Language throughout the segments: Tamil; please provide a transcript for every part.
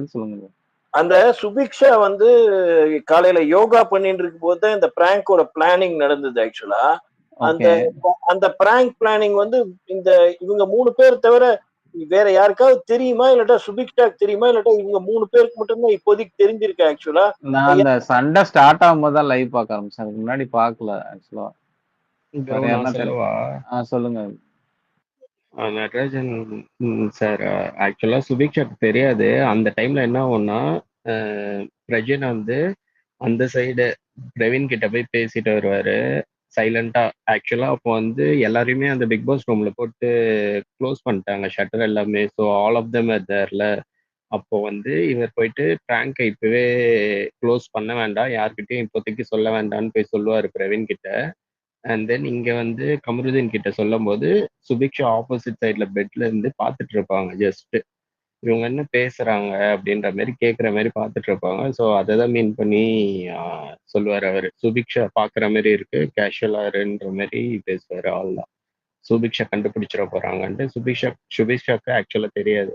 பதில் சொல்லுங்க. அந்த சுபிக்ஷா வந்து காலையில யோகா பண்ணிட்டு இருக்கும் போது தான் இந்த பிராங்கோட பிளானிங் நடந்தது ஆக்சுவலா. அந்த ஓகே. அந்த பிராங்க் பிளானிங் வந்து இந்த இவங்க 3 பேர் தவிர வேற யாருக்காவது தெரியுமா? இல்லாட்டா சுபிக்ஷாக்கு தெரியுமா? இல்லாட்டா இவங்க 3 பேருக்கு மட்டும் தான் இப்போதைக்கு தெரிஞ்சிருக்கு ஆக்சுவலா. நான் அந்த சண்டை ஸ்டார்ட் ஆகும்போது தான் லைவ் பார்க்க ஆரம்பிச்சேன். அதுக்கு முன்னாடி பார்க்கல ஆக்சுவலா. ப்ரோ வேற நான் யாருன்னா சொல்லவா? சொல்லுங்க. நடராஜன் சார், ஆக்சுவலா சுபிக்ஷாக்கு தெரியாது. அந்த டைம்ல என்ன ஆகும்னா, பிரஜன் வந்து அந்த சைடு பிரவீன் கிட்ட போய் பேசிட்டு வருவாரு சைலண்டா. ஆக்சுவலா அப்போ வந்து எல்லாரையுமே அந்த பிக் பாஸ் ரூம்ல போட்டு க்ளோஸ் பண்ணிட்டாங்க ஷட்டர் எல்லாமே. So all of them are தேர்ல. அப்போ வந்து இவர் போயிட்டு பிராங்கை இப்பவே க்ளோஸ் பண்ண வேண்டாம், யார்கிட்டயும் இப்போதைக்கு சொல்ல வேண்டாம்னு போய் சொல்லுவாரு பிரவீன் கிட்ட. அண்ட் தென் இங்க வந்து கமருதீன் கிட்ட சொல்லும்போது சுபிக்ஷா ஆப்போசிட் சைட்ல பெட்ல இருந்து பார்த்துட்டு இருப்பாங்க. ஜஸ்ட் இவங்க என்ன பேசுறாங்க அப்படின்ற மாதிரி கேட்குற மாதிரி பார்த்துட்டு இருப்பாங்க. ஸோ அதை தான் மீன் பண்ணி சொல்லுவார் அவர். சுபிக்ஷா பார்க்குற மாதிரி இருக்கு, கேஷுவலா இருன்ற மாதிரி பேசுவார். ஆள் தான் சுபிக்ஷா கண்டுபிடிச்சிட போறாங்கன்ட்டு. சுபிக்ஷாக்கு ஆக்சுவலா தெரியாது.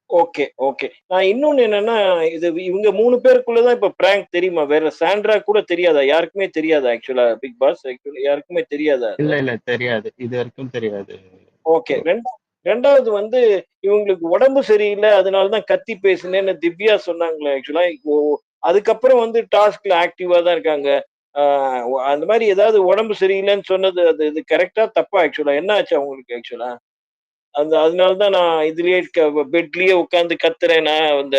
Okay, okay. நான் இன்னொன்னு என்னன்னா, இது இவங்க 3 பேருக்குள்ளதான் இப்ப பிராங்க் தெரியுமா? வேற சாண்ட்ரா கூட தெரியாதா? யாருக்குமே தெரியாதா ஆக்சுவலா பிக் பாஸ்? ஆக்சுவலா யாருக்குமே தெரியாதா அது? இல்ல தெரியாது, இது வரைக்கும் தெரியாது. ஓகே. 2வது வந்து இவங்களுக்கு உடம்பு சரியில்ல. அதனால தான் கத்தி பேசினேன்னு திவ்யா சொன்னாங்களே ஆக்சுவலா. இப்போ அதுக்கப்புறம் வந்து டாஸ்க்ல ஆக்டிவா தான் இருக்காங்க. ஆ அந்த மாரி ஏதாவது உடம்பு சரியில்லன்னு சொன்னது அது இது கரெக்ட்டா? தப்பா ஆக்சுவலா? என்ன ஆச்சு அவங்களுக்கு ஆக்சுவலா? அதனால தான் நான் இதுலயே பெட்லயே உட்கார்ந்து கத்துறேன். நான் அந்த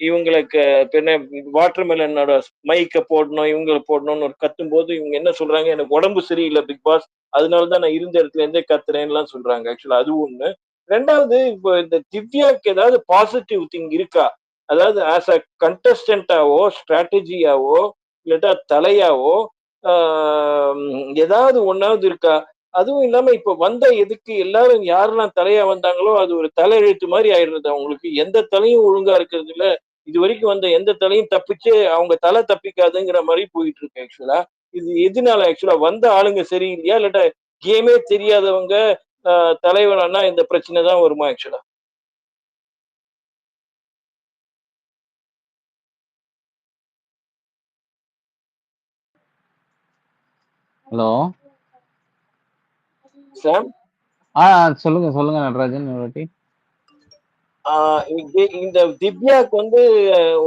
இவங்களுக்கு பின்ன வாட்டர் மெலனோட மைக்க போடணும், இவங்கள போடணும்னு ஒரு கத்தும்போது, இவங்க என்ன சொல்றாங்க, "எனக்கு உடம்பு சரியில்ல பிக் பாஸ். அதனால தான் நான் இருந்த இடத்துல இருந்தே கத்துறேன்லாம்" சொல்றாங்க. ஆக்சுவலா அது ஒண்ணு. 2வது இப்போ இந்த திவ்யாக்கு ஏதாவது பாசிட்டிவ் திங் இருக்கா? அதாவது ஆஸ் அ கண்டஸ்டன்டாவோ, ஸ்ட்ராட்டஜியாவோ, இல்லாட்டா தலையாவோ, ஆ ஏதாவது ஒண்ணாவது இருக்கா? அதுவும் இல்லாம இப்ப வந்த எதுக்கு எல்லாரும் யாரெல்லாம் தலையா வந்தாங்களோ, அது ஒரு தலையெழுத்து மாரி ஆயிடுறது அவங்களுக்கு. எந்த தலையும் ஒழுங்கா இருக்கிறது இல்ல. இதுவரைக்கும் வந்த எந்த தலையும் தப்பிச்சு அவங்க தலை தப்பிக்காதுங்கிற மாரி போயிட்டு இருக்கு ஆக்சுவலா. இது எதுனால ஆக்சுவலா வந்த ஆளுங்க சரியில்லையா? இல்லாட்டா கேமே தெரியாதவங்க அ தலைவரானா இந்த பிரச்சனை தான் வருமா ஆக்சுவலா? ஹலோ. சாம்? சொல்லுங்க சொல்லுங்க நடராஜன் ஒரு வாட்டி. இந்த திவ்யாக்கு வந்து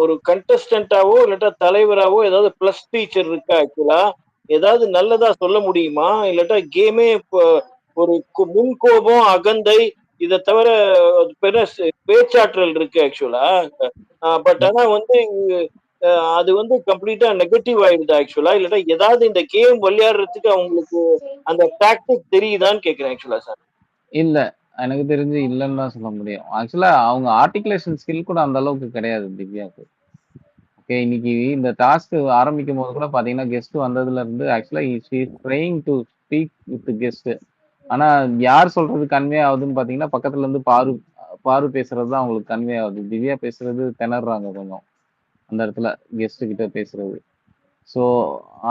ஒரு கண்டஸ்டன்டாவோ இல்லாட்டா தலைவராவோ ஏதாவது பிளஸ் ஃபீச்சர் இருக்கா ஆக்சுவலா? ஏதாவது நல்லதா சொல்ல முடியுமா? இல்லாட்டா கேமே இப்போ ஒரு முன்கோபம், அகந்தை இத தவிர பெரிய பேச்சாற்றல் இருக்கு ஆக்சுவலா. பட் ஆனா வந்து அ அது வந்து கம்ப்ளீட்டா நெகட்டிவ் ஆயிடுது ஆக்சுவலா. இல்லாட்டா ஏதாவது இந்த கேம் விளையாடுறதுக்கு அவங்களுக்கு அந்த டாக்டிக் தெரியுதான்னு கேட்கிறேன் ஆக்சுவலா சார். இல்ல. எனக்கு தெரிஞ்சு இல்லன்னு தான் சொல்ல முடியும். ஆக்சுவலா அவங்க ஆர்டிகுலேஷன் ஸ்கில் கூட அந்த அளவுக்கு கிடையாது திவ்யாக்கு. ஓகே. இன்னைக்கு இந்த டாஸ்க் ஆரம்பிக்கும்போது கூட பார்த்தீங்கன்னா, கெஸ்ட் வந்ததுல இருந்து ஆக்சுவலா she is trying to speak with guest. ஆனா யார் சொல்றது கன்வே ஆகுதுன்னு பார்த்தீங்கன்னா, பக்கத்துல இருந்து பாரு பாரு பேசுறது தான் அவங்களுக்கு கன்வே ஆகுது. திவ்யா பேசுறது திணறாங்க கொஞ்சம். அந்த இடத்துல கெஸ்ட் கிட்ட பேசுறது. ஸோ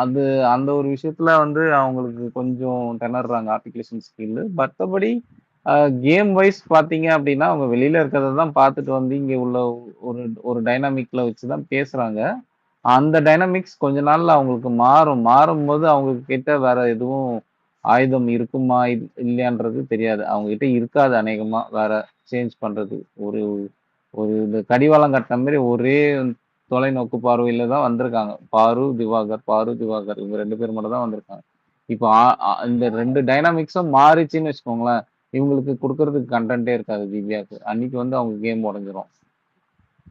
அது அந்த ஒரு விஷயத்துல வந்து அவங்களுக்கு கொஞ்சம் திணறாங்க ஆர்டிகுலேஷன் ஸ்கில். மத்தபடி கேம் வைஸ் பார்த்தீங்க அப்படின்னா, அவங்க வெளியில இருக்கிறத தான் பார்த்துட்டு வந்து இங்க உள்ள ஒரு ஒரு டைனாமிக்ல வச்சு தான் பேசுறாங்க. அந்த டைனாமிக்ஸ் கொஞ்ச நாள்ல அவங்களுக்கு மாறும். மாறும்போது அவங்க கிட்ட வேற எதுவும் ஆயுதம் இருக்குமா? இல்லையான்றது தெரியாது. அவங்க கிட்ட இருக்காது அநேகமா. வேற சேஞ்ச் பண்றது. ஒரு ஒரு இந்த கடிவாளம் கட்டின மாரி ஒரே தொலைநோக்கு பார்வையில தான் வந்திருக்காங்க. பாரு, திவாகர் இவங்க 2 பேர் மட்டும் தான் வந்திருக்காங்க. இப்போ இந்த 2 டைனாமிக்ஸும் மாறிச்சுன்னு வச்சுக்கோங்களேன், இவங்களுக்கு குடுக்கறதுக்கு கன்டென்ட்டே இருக்காது திவ்யாக்கு. அன்னைக்கு வந்து அவங்க கேம் உடைஞ்சிரும்.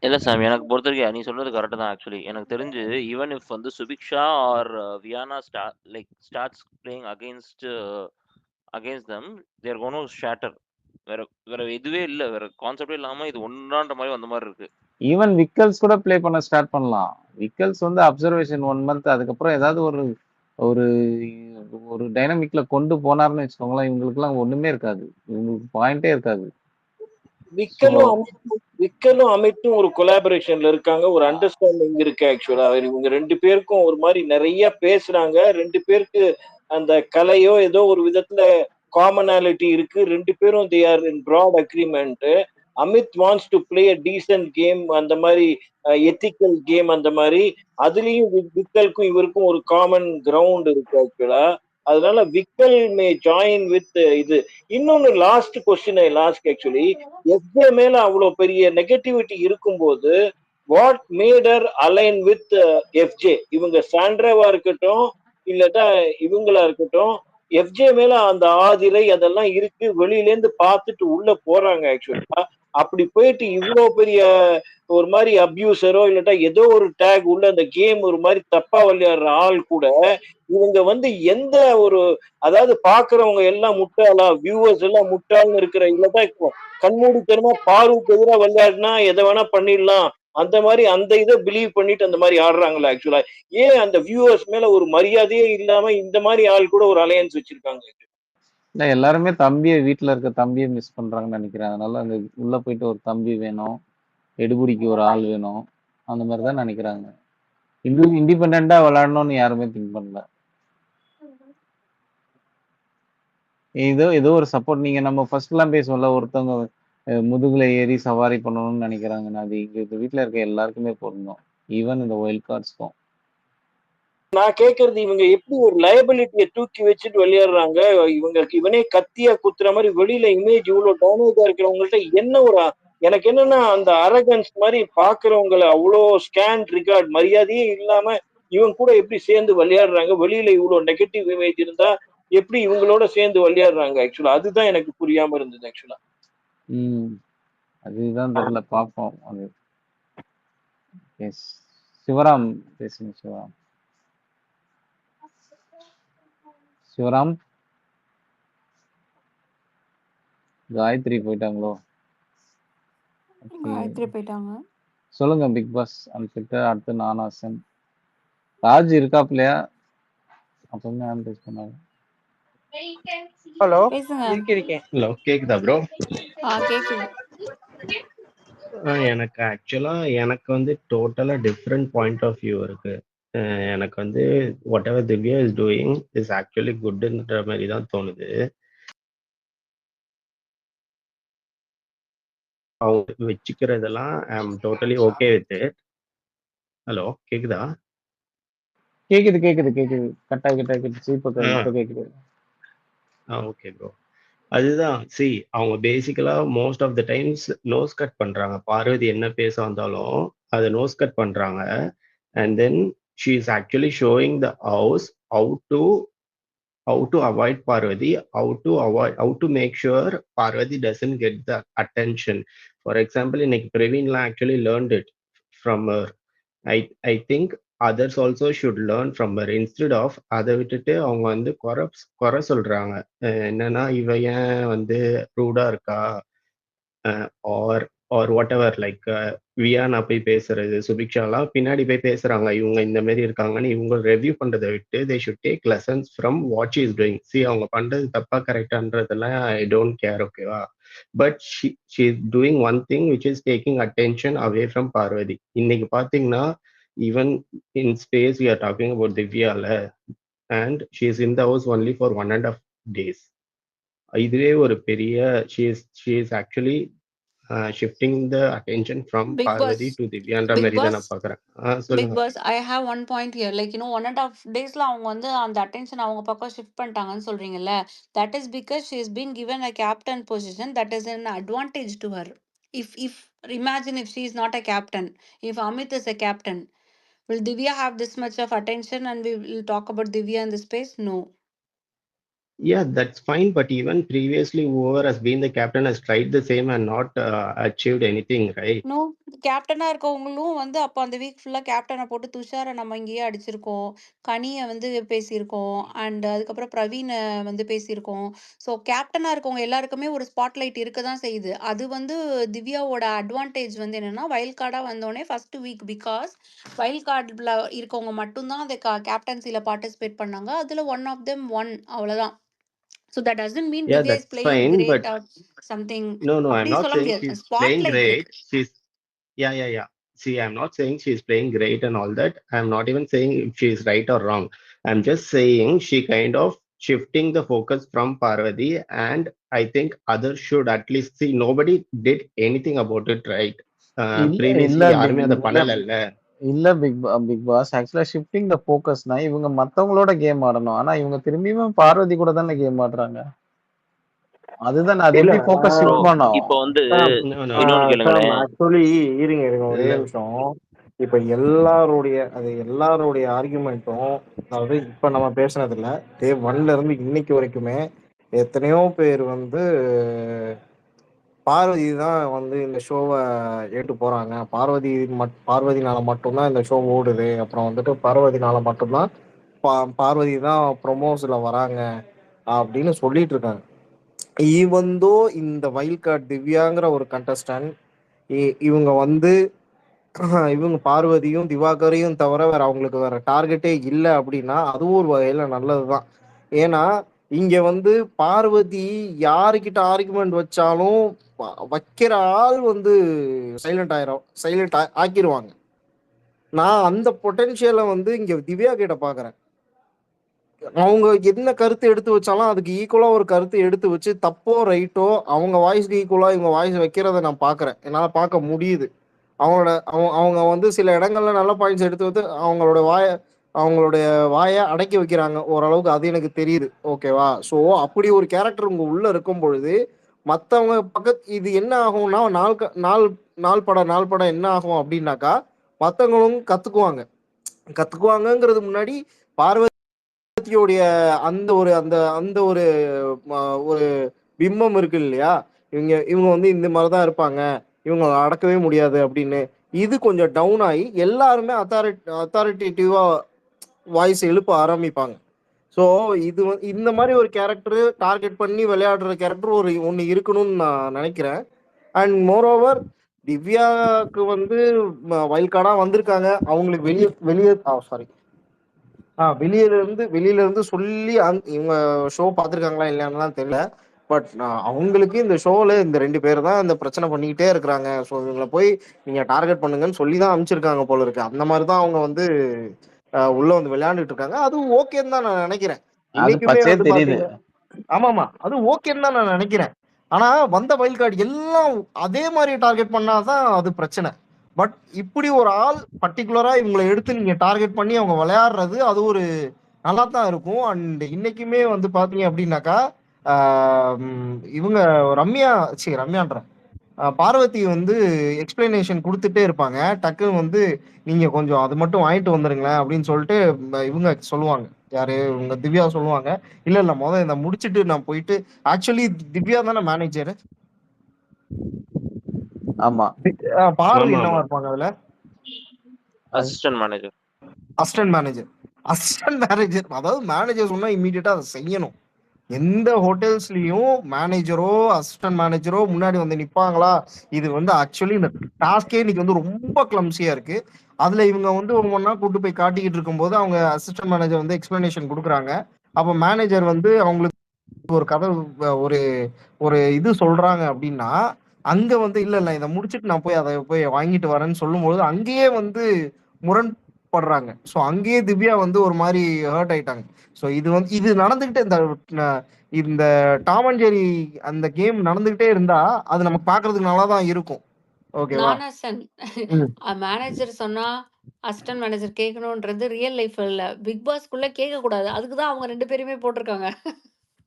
இல்ல சாம், எனக்கு பொறுத்தவரைக்கும் நீ சொல்றது கரெக்ட் தான். ஆக்சுவலி எனக்கு தெரிஞ்சு ஈவன் இஃப் வந்து Subiksha or Viyana starts playing against them, there gonna shatter. வேற வேற இதுவே இல்ல, வேற கான்செப்டே இல்லாம இது ஒன்றான்ற மாதிரி வந்த மாதிரி இருக்கு. ஈவன் விக்கல்ஸ் கூட ப்ளே பண்ண ஸ்டார்ட் பண்ணலாம். விக்கல்ஸ் வந்து அப்சர்வேஷன் 1 மந்த் அதுக்கப்புறம் ஏதாவது ஒரு ஒரு ஒரு டைனாமிக்ல கொண்டு போனாருன்னு வச்சுக்கோங்களேன், இவங்களுக்குலாம் ஒண்ணுமே இருக்காது. இவங்களுக்கு பாயிண்டே இருக்காது. ஸோ விக்கலும் அமித்தும் ஒரு கொலாபரேஷன்ல இருக்காங்க. ஒரு அண்டர்ஸ்டாண்டிங் இருக்கு ஆக்சுவலா. இவங்க 2 பேருக்கும் ஒரு மாரி நெறைய பேசுறாங்க. 2 பேருக்கு அந்த கலையோ ஏதோ ஒரு விதத்துல காமனாலிட்டி இருக்கு. 2 பேரும் they are in broad agreement. Amit wants to play a decent game, அந்த மாதிரி எத்திக்கல் கேம், அந்த மாதிரி அதுலயும் விக்கலுக்கும் இவருக்கும் ஒரு காமன் கிரவுண்ட் இருக்கு ஆக்சுவலா. அதனால விக்கல் மே ஜாயின் வித் இது. இன்னொன்னு last question I lost actually, FJ மேல அவ்வளவு பெரிய நெகட்டிவிட்டி இருக்கும்போது what matter align with FJ? இவங்க சாண்ட்ராவா இருக்கட்டும் இல்லட்டா இவங்களா இருக்கட்டும், எஃப்ஜே மேல அந்த ஆதிரை அதெல்லாம் இருக்கு, வெளியில இருந்து பார்த்துட்டு உள்ள போறாங்க ஆக்சுவலா. அப்படி போயிட்டு இவ்வளவு பெரிய ஒரு மாதிரி அபியூசரோ இல்லட்டா ஏதோ ஒரு டேக் உள்ள அந்த கேம் ஒரு மாதிரி தப்பா விளையாடுற ஆள் கூட இவங்க வந்து எந்த ஒரு, அதாவது பாக்குறவங்க எல்லாம் முட்டாளா, வியூவர்ஸ் எல்லாம் முட்டாள்னு இருக்கிற இல்லதான் இப்போ கண்மூடித்தனமா பாருக்கு எதிராக விளையாடினா எதை வேணா பண்ணிடலாம் அந்த மாதிரி அந்த இதை பிலீவ் பண்ணிட்டு அந்த மாதிரி ஆடுறாங்களா ஆக்சுவலா? ஏன் அந்த வியூவர்ஸ் மேல ஒரு மரியாதையே இல்லாம இந்த மாதிரி ஆள் கூட ஒரு அலையன்ஸ் வச்சிருக்காங்க? இல்ல எல்லாருமே வீட்டுல இருக்க தம்பியை மிஸ் பண்றாங்கன்னு நினைக்கிறேன். அதனால அந்த உள்ள போயிட்டு ஒரு தம்பி வேணும், எடுபுடிக்கு ஒரு ஆள் வேணும், அந்த மாதிரிதான் நினைக்கிறாங்க. இண்டிபெண்டா விளையாடணும்னு யாருமே திங்க் பண்ணல. ஏதோ ஒரு சப்போர்ட். நீங்க நம்ம ஃபர்ஸ்ட் எல்லாம் பேசுவோம்ல, ஒருத்தவங்க முதுகுல ஏறி சவாரி பண்ணணும்னு நினைக்கிறாங்கன்னு, அது இங்க வீட்டுல இருக்க எல்லாருக்குமே பொருந்தும், ஈவன் இந்த ஒயில்ட் கார்ட்ஸ்க்கும். நான் கேக்குறது, இவங்க எப்படி ஒரு லயபிலிட்டியை தூக்கி வச்சுட்டு விளையாடுறாங்க? இவங்களுக்கு இவனே கத்தியா குத்துற மாதிரி வெளியில இமேஜ் இவ்வளவு டேமேஜா இருக்கிறவங்கள்ட்ட என்ன ஒரு, எனக்கு என்னன்னா அந்த அரகன்ஸ் மாதிரி பாக்குறவங்களை அவ்வளோ ஸ்கேண்ட் ரிகார்ட் மரியாதையே இல்லாம இவங்க கூட எப்படி சேர்ந்து விளையாடுறாங்க? வெளியில இவ்வளவு நெகட்டிவ் இமேஜ் இருந்தா எப்படி இவங்களோட சேர்ந்து விளையாடுறாங்க ஆக்சுவலா? அதுதான் எனக்கு புரியாம இருந்தது ஆக்சுவலா. அதுதான் தெரியல, பார்ப்போம். அது சிவராம் பேசுங்க. சிவராம் காயத்ரி போயிட்டாங்களோ? காயத்ரி போயிட்டாங்க. சொல்லுங்க பிக் பாஸ் அன்பிட்ட. அடுத்து நானாசன். ராஜ் இருக்காப்லையா? அப்பவுமே பேச பண்ணாங்க. ஹலோ, பேசுங்க. இருக்கேன். ஹலோ, கேக்குதா ப்ரோ? கேக்குது. எனக்கு ஆக்சுவலா எனக்கு வந்து டோட்டலா டிஃப்ரெண்ட் பாயிண்ட் ஆஃப் வியூ இருக்கு. எனக்கு வந்து whatever Divya is doing is actually குட்ன்ற மாதிரி தான் தோணுது. அவங்க வச்சுக்கிறதெல்லாம் I am totally okay with it. Hello, கேக்குதா? கேக்குது. கட்டா கேட்டுச்சு. இப்போ கேக்குது. Okay bro. அதுதான் அவங்க பேசிக்கலா most of the times nose cut பண்றாங்க. பார்வதி என்ன பேச வந்தாலும் அதை நோஸ் கட் பண்றாங்க. And then she is actually showing the house how to avoid Parvati, how to make sure Parvati doesn't get the attention. For example, இன்னைக்கு பிரவீன்லாம் actually learned it from her. I think others also should learn from her. Instead of அதை விட்டுட்டு அவங்க வந்து குறை சொல்றாங்க. என்னன்னா இவ ஏன் வந்து ரூடா இருக்கா, R what ever, like Viana போய் பேசுறது, சுபிக்ஷாலாம் பின்னாடி போய் பேசுறாங்க இவங்க இந்த மாதிரி இருக்காங்கன்னு. இவங்க ரெவ்யூ பண்றதை விட்டு they should take lessons from what she is doing. அவங்க பண்றது தப்பா கரெக்டான்றதெல்லாம் ஐ டோன்ட் கேர், ஓகேவா? But she is doing one thing which is taking attention away from Parvathi. இன்னைக்கு பாத்தீங்கன்னா even in space we are talking about திவ்யால, and she is in the house only for 1.5 days. இதுவே ஒரு பெரிய she is actually shifting the attention from Big Parvati Boss. to Divyaன்ற Big மாதிரி தான் Boss. நான் பாக்குறேன். Big சொல்லுங்க. Boss, I have one point here. Like, 1.5 daysல அவங்க வந்து அந்த அட்டென்ஷன் அவங்க பக்கம் ஷிஃப்ட் பண்ணிட்டாங்கன்னு சொல்றீங்கல்ல. That is because she has been given a captain position. That is an advantage to her. If imagine if she is not a captain, if Amit is a captain, will Divya have this much of attention and we will talk about Divya in this space? No. Yeah, that's fine, but even previously whoever has been the captain has tried the same and not achieved anything, right? No. கேப்டனா இருக்கவங்களும் வந்து அப்போ அந்த வீக் ஃபுல்லா கேப்டனை போட்டு துஷாரை நம்ம இங்கேயே அடிச்சிருக்கோம். கனியை வந்து பேசியிருக்கோம். அண்ட் அதுக்கப்புறம் பிரவீனை வந்து பேசியிருக்கோம். ஸோ கேப்டனா இருக்கவங்க எல்லாருக்குமே ஒரு ஸ்பாட்லைட் இருக்க தான் செய்யுது. அது வந்து திவ்யாவோட அட்வான்டேஜ் வந்து என்னன்னா, வைல்ட் கார்டா வந்தோடனே ஃபர்ஸ்ட் வீக் பிகாஸ் வைல்ட் கார்டில் இருக்கவங்க மட்டும்தான் அந்த கேப்டன்சியில் பார்ட்டிசிபேட் பண்ணாங்க. அதில் ஒன் ஆஃப் தெம் ஒன், அவ்வளோதான். So that doesn't mean Yeah, Divya is that's playing fine, great but or something. no, I'm அப்படி not சொல்ல saying முடியாது. she's playing spotlight great. இருக்கு. Yeah. See, I'm not saying she's playing great and all that. I'm not even saying if she's right or wrong. I'm just saying she kind of shifting the focus from Parvati, and I think others should at least see. Nobody did anything about it, right? இல்ல Previously இல்ல யாருமே அதை இல்ல பண்ணல. இல்ல பிக் பாஸ் ஆக்சுவலா ஷிஃப்டிங் த ஃபோக்கஸ்னா இவங்க மத்தவங்களோட கேம் ஆடணும். ஆனா இவங்க திரும்பியும் பார்வதி கூட தானே கேம் ஆடுறாங்க. அதுதான் அது இல்ல எப்படி ஃபோக்கஸ் ப்ரோ ஷிஃப்ட் பண்ணும்? இப்போ வந்து சாம் No, no. இன்னொன்னு சாம் கேளுங்களேன். ஆக்சுவலி இருங்க ஒரே இல்ல. நிமிஷம். இப்ப எல்லாருடைய ஆர்குமெண்ட்டும், அதாவது இப்ப நம்ம பேசுனதுல டே 1ல இருந்து இன்னைக்கு வரைக்குமே எத்தனையோ பேர் வந்து பார்வதி தான் வந்து இந்த ஷோவை ஏட்டு போறாங்க. பார்வதினால மட்டும்தான் இந்த ஷோ ஓடுது. அப்புறம் வந்துட்டு பார்வதினால மட்டும்தான் பார்வதி தான் ப்ரொமோஸ்ல வராங்க அப்படின்னு சொல்லிட்டு இருக்காங்க. ஈவந்தோ இந்த வைல்ட் கார்டு திவ்யாங்கிற ஒரு கண்டஸ்டன்ட் இவங்க வந்து இவங்க பார்வதியும் திவாகரையும் தவிர வேற அவங்களுக்கு வேற டார்கெட்டே இல்லை அப்படின்னா அதுவும் ஒரு வகையில நல்லதுதான். ஏன்னா இங்க வந்து பார்வதி யாருக்கிட்ட ஆர்குமெண்ட் வச்சாலும் வைக்கிற ஆள் வந்து சைலண்ட் ஆக்கிடுவாங்க. நான் அந்த பொட்டென்ஷியலை வந்து இங்க திவ்யா கிட்ட பாக்குறேன். அவங்க என்ன கருத்து எடுத்து வச்சாலும் அதுக்கு ஈக்குவலா ஒரு கருத்து எடுத்து வச்சு தப்போ ரைட்டோ அவங்க வாய்ஸ்க்கு ஈக்குவலா இவங்க வாய்ஸ் வைக்கிறத நான் பாக்குறேன். என்னால பார்க்க முடியுது. அவங்க வந்து சில இடங்கள்ல நல்ல பாயிண்ட்ஸ் எடுத்து வந்து அவங்களுடைய வாயை அடக்கி வைக்கிறாங்க ஓரளவுக்கு. அது எனக்கு தெரியுது. ஓகேவா? ஸோ அப்படி ஒரு கேரக்டர் உங்க உள்ள இருக்கும் பொழுது மற்றவங்க இது என்ன ஆகும்னா நாள் படம் என்ன ஆகும் அப்படின்னாக்கா மற்றவங்களும் கத்துக்குவாங்கங்கிறது முன்னாடி பார்வதியோடைய அந்த ஒரு ஒரு பிம்பம் இருக்கு இல்லையா? இவங்க வந்து இந்த மாதிரிதான் இருப்பாங்க, இவங்க அடக்கவே முடியாது அப்படின்னு. இது கொஞ்சம் டவுன் ஆகி எல்லாருமே அத்தாரிட்டேட்டிவா வாய்ஸ் எழுப்ப ஆரம்பிப்பாங்க. ஸோ இது இந்த மாதிரி ஒரு கேரக்டர் டார்கெட் பண்ணி விளையாடுற கேரக்டர் ஒன்று இருக்கணும்னு நான் நினைக்கிறேன். அண்ட் மோரோவர் திவ்யாவுக்கு வந்து வைல்ட் கார்டா வந்திருக்காங்க. அவங்களுக்கு வெளியில இருந்து சொல்லி இவங்க ஷோ பார்த்துருக்காங்களா இல்லையான்னு தெரியல. பட் அவங்களுக்கு இந்த ஷோல இந்த 2 பேர் தான் இந்த பிரச்சனை பண்ணிக்கிட்டே இருக்கிறாங்க. ஸோ இவங்களை போய் நீங்க டார்கெட் பண்ணுங்கன்னு சொல்லி தான் அனுப்பிச்சிருக்காங்க போல இருக்கு. அந்த மாதிரி தான் அவங்க வந்து உள்ள வந்து விளையாண்டுட்டு இருக்காங்க. அது ஓகேன்னு தான் நான் நினைக்கிறேன். அது இன்னைக்குமே பச்சையே வந்து தெரியுது. பாத்தீங்க, ஆமா அது ஓகேன்னு தான் நான் நினைக்கிறேன். ஆனா வந்த வைல்ட் கார்டு எல்லாம் அதே மாதிரி டார்கெட் பண்ணாதான் அது பிரச்சனை. பட் இப்படி ஒரு ஆள் பர்டிகுலரா இவங்களை எடுத்து நீங்க டார்கெட் பண்ணி அவங்க விளையாடுறது அது ஒரு நல்லா தான் இருக்கும். அண்ட் இன்னைக்குமே வந்து பாத்தீங்க அப்படின்னாக்கா இவங்க ரம்யான்ற பார்வதி வந்து எக்ஸ்பிளனேஷன் கொடுத்துட்டே இருப்பாங்க. டக்குன்னு வந்து நீங்க கொஞ்சம் அது மட்டும் வாங்கிட்டு வந்துருங்களேன் அப்படின்னு சொல்லிட்டு இவங்க சொல்லுவாங்க. யாரு உங்க திவ்யா சொல்லுவாங்க, இல்ல முதல்ல இதை முடிச்சுட்டு நான் போயிட்டு. ஆக்சுவலி திவ்யா தானே மேனேஜர். ஆமா பார்வதி ஆமா, என்னவா ஆமா. இருப்பாங்க அதுல? Assistant manager. Assistant manager. அதாவது மேனேஜர் சொன்னா இம்மீடியட்டா அதை செய்யணும். எந்த ஹோட்டல்ஸ்லயும் மேனேஜரோ அசிஸ்டன்ட் மேனேஜரோ முன்னாடி வந்து நிப்பாங்களா? இது வந்து ஆக்சுவலி இந்த டாஸ்கே இன்னைக்கு வந்து ரொம்ப கிளம்சியா இருக்கு. அதுல இவங்க வந்து ஒவ்வொன்றா கூட்டு போய் காட்டிக்கிட்டு இருக்கும்போது அவங்க அசிஸ்டன்ட் மேனேஜர் வந்து எக்ஸ்பிளனேஷன் கொடுக்குறாங்க. அப்ப மேனேஜர் வந்து அவங்களுக்கு ஒரு கதை ஒரு ஒரு இது சொல்றாங்க அப்படின்னா அங்க வந்து இல்ல இதை முடிச்சுட்டு நான் போய் அதை போய் வாங்கிட்டு வரேன்னு சொல்லும்போது அங்கேயே வந்து முரண்படுறாங்க. ஸோ அங்கேயே திவ்யா வந்து ஒரு மாதிரி ஹர்ட் ஆயிட்டாங்க. ஸோ இது நடந்துகிட்டே இந்த டாம் அண்ட் ஜெரி அந்த கேம் நடந்துகிட்டே இருந்தா அது நமக்கு பாக்குறதுக்கு நல்லா தான் இருக்கும். ஓகேவா? நானாசன் மேனேஜர் சொன்னா அசிஸ்டன்ட் மேனேஜர் கேட்கணும்ன்றது ரியல் லைஃப்ல பிக் பாஸ்க்குள்ள கேட்க கூடாது. அதுக்குதான் அவங்க 2 பேருமே போட்டிருக்காங்க.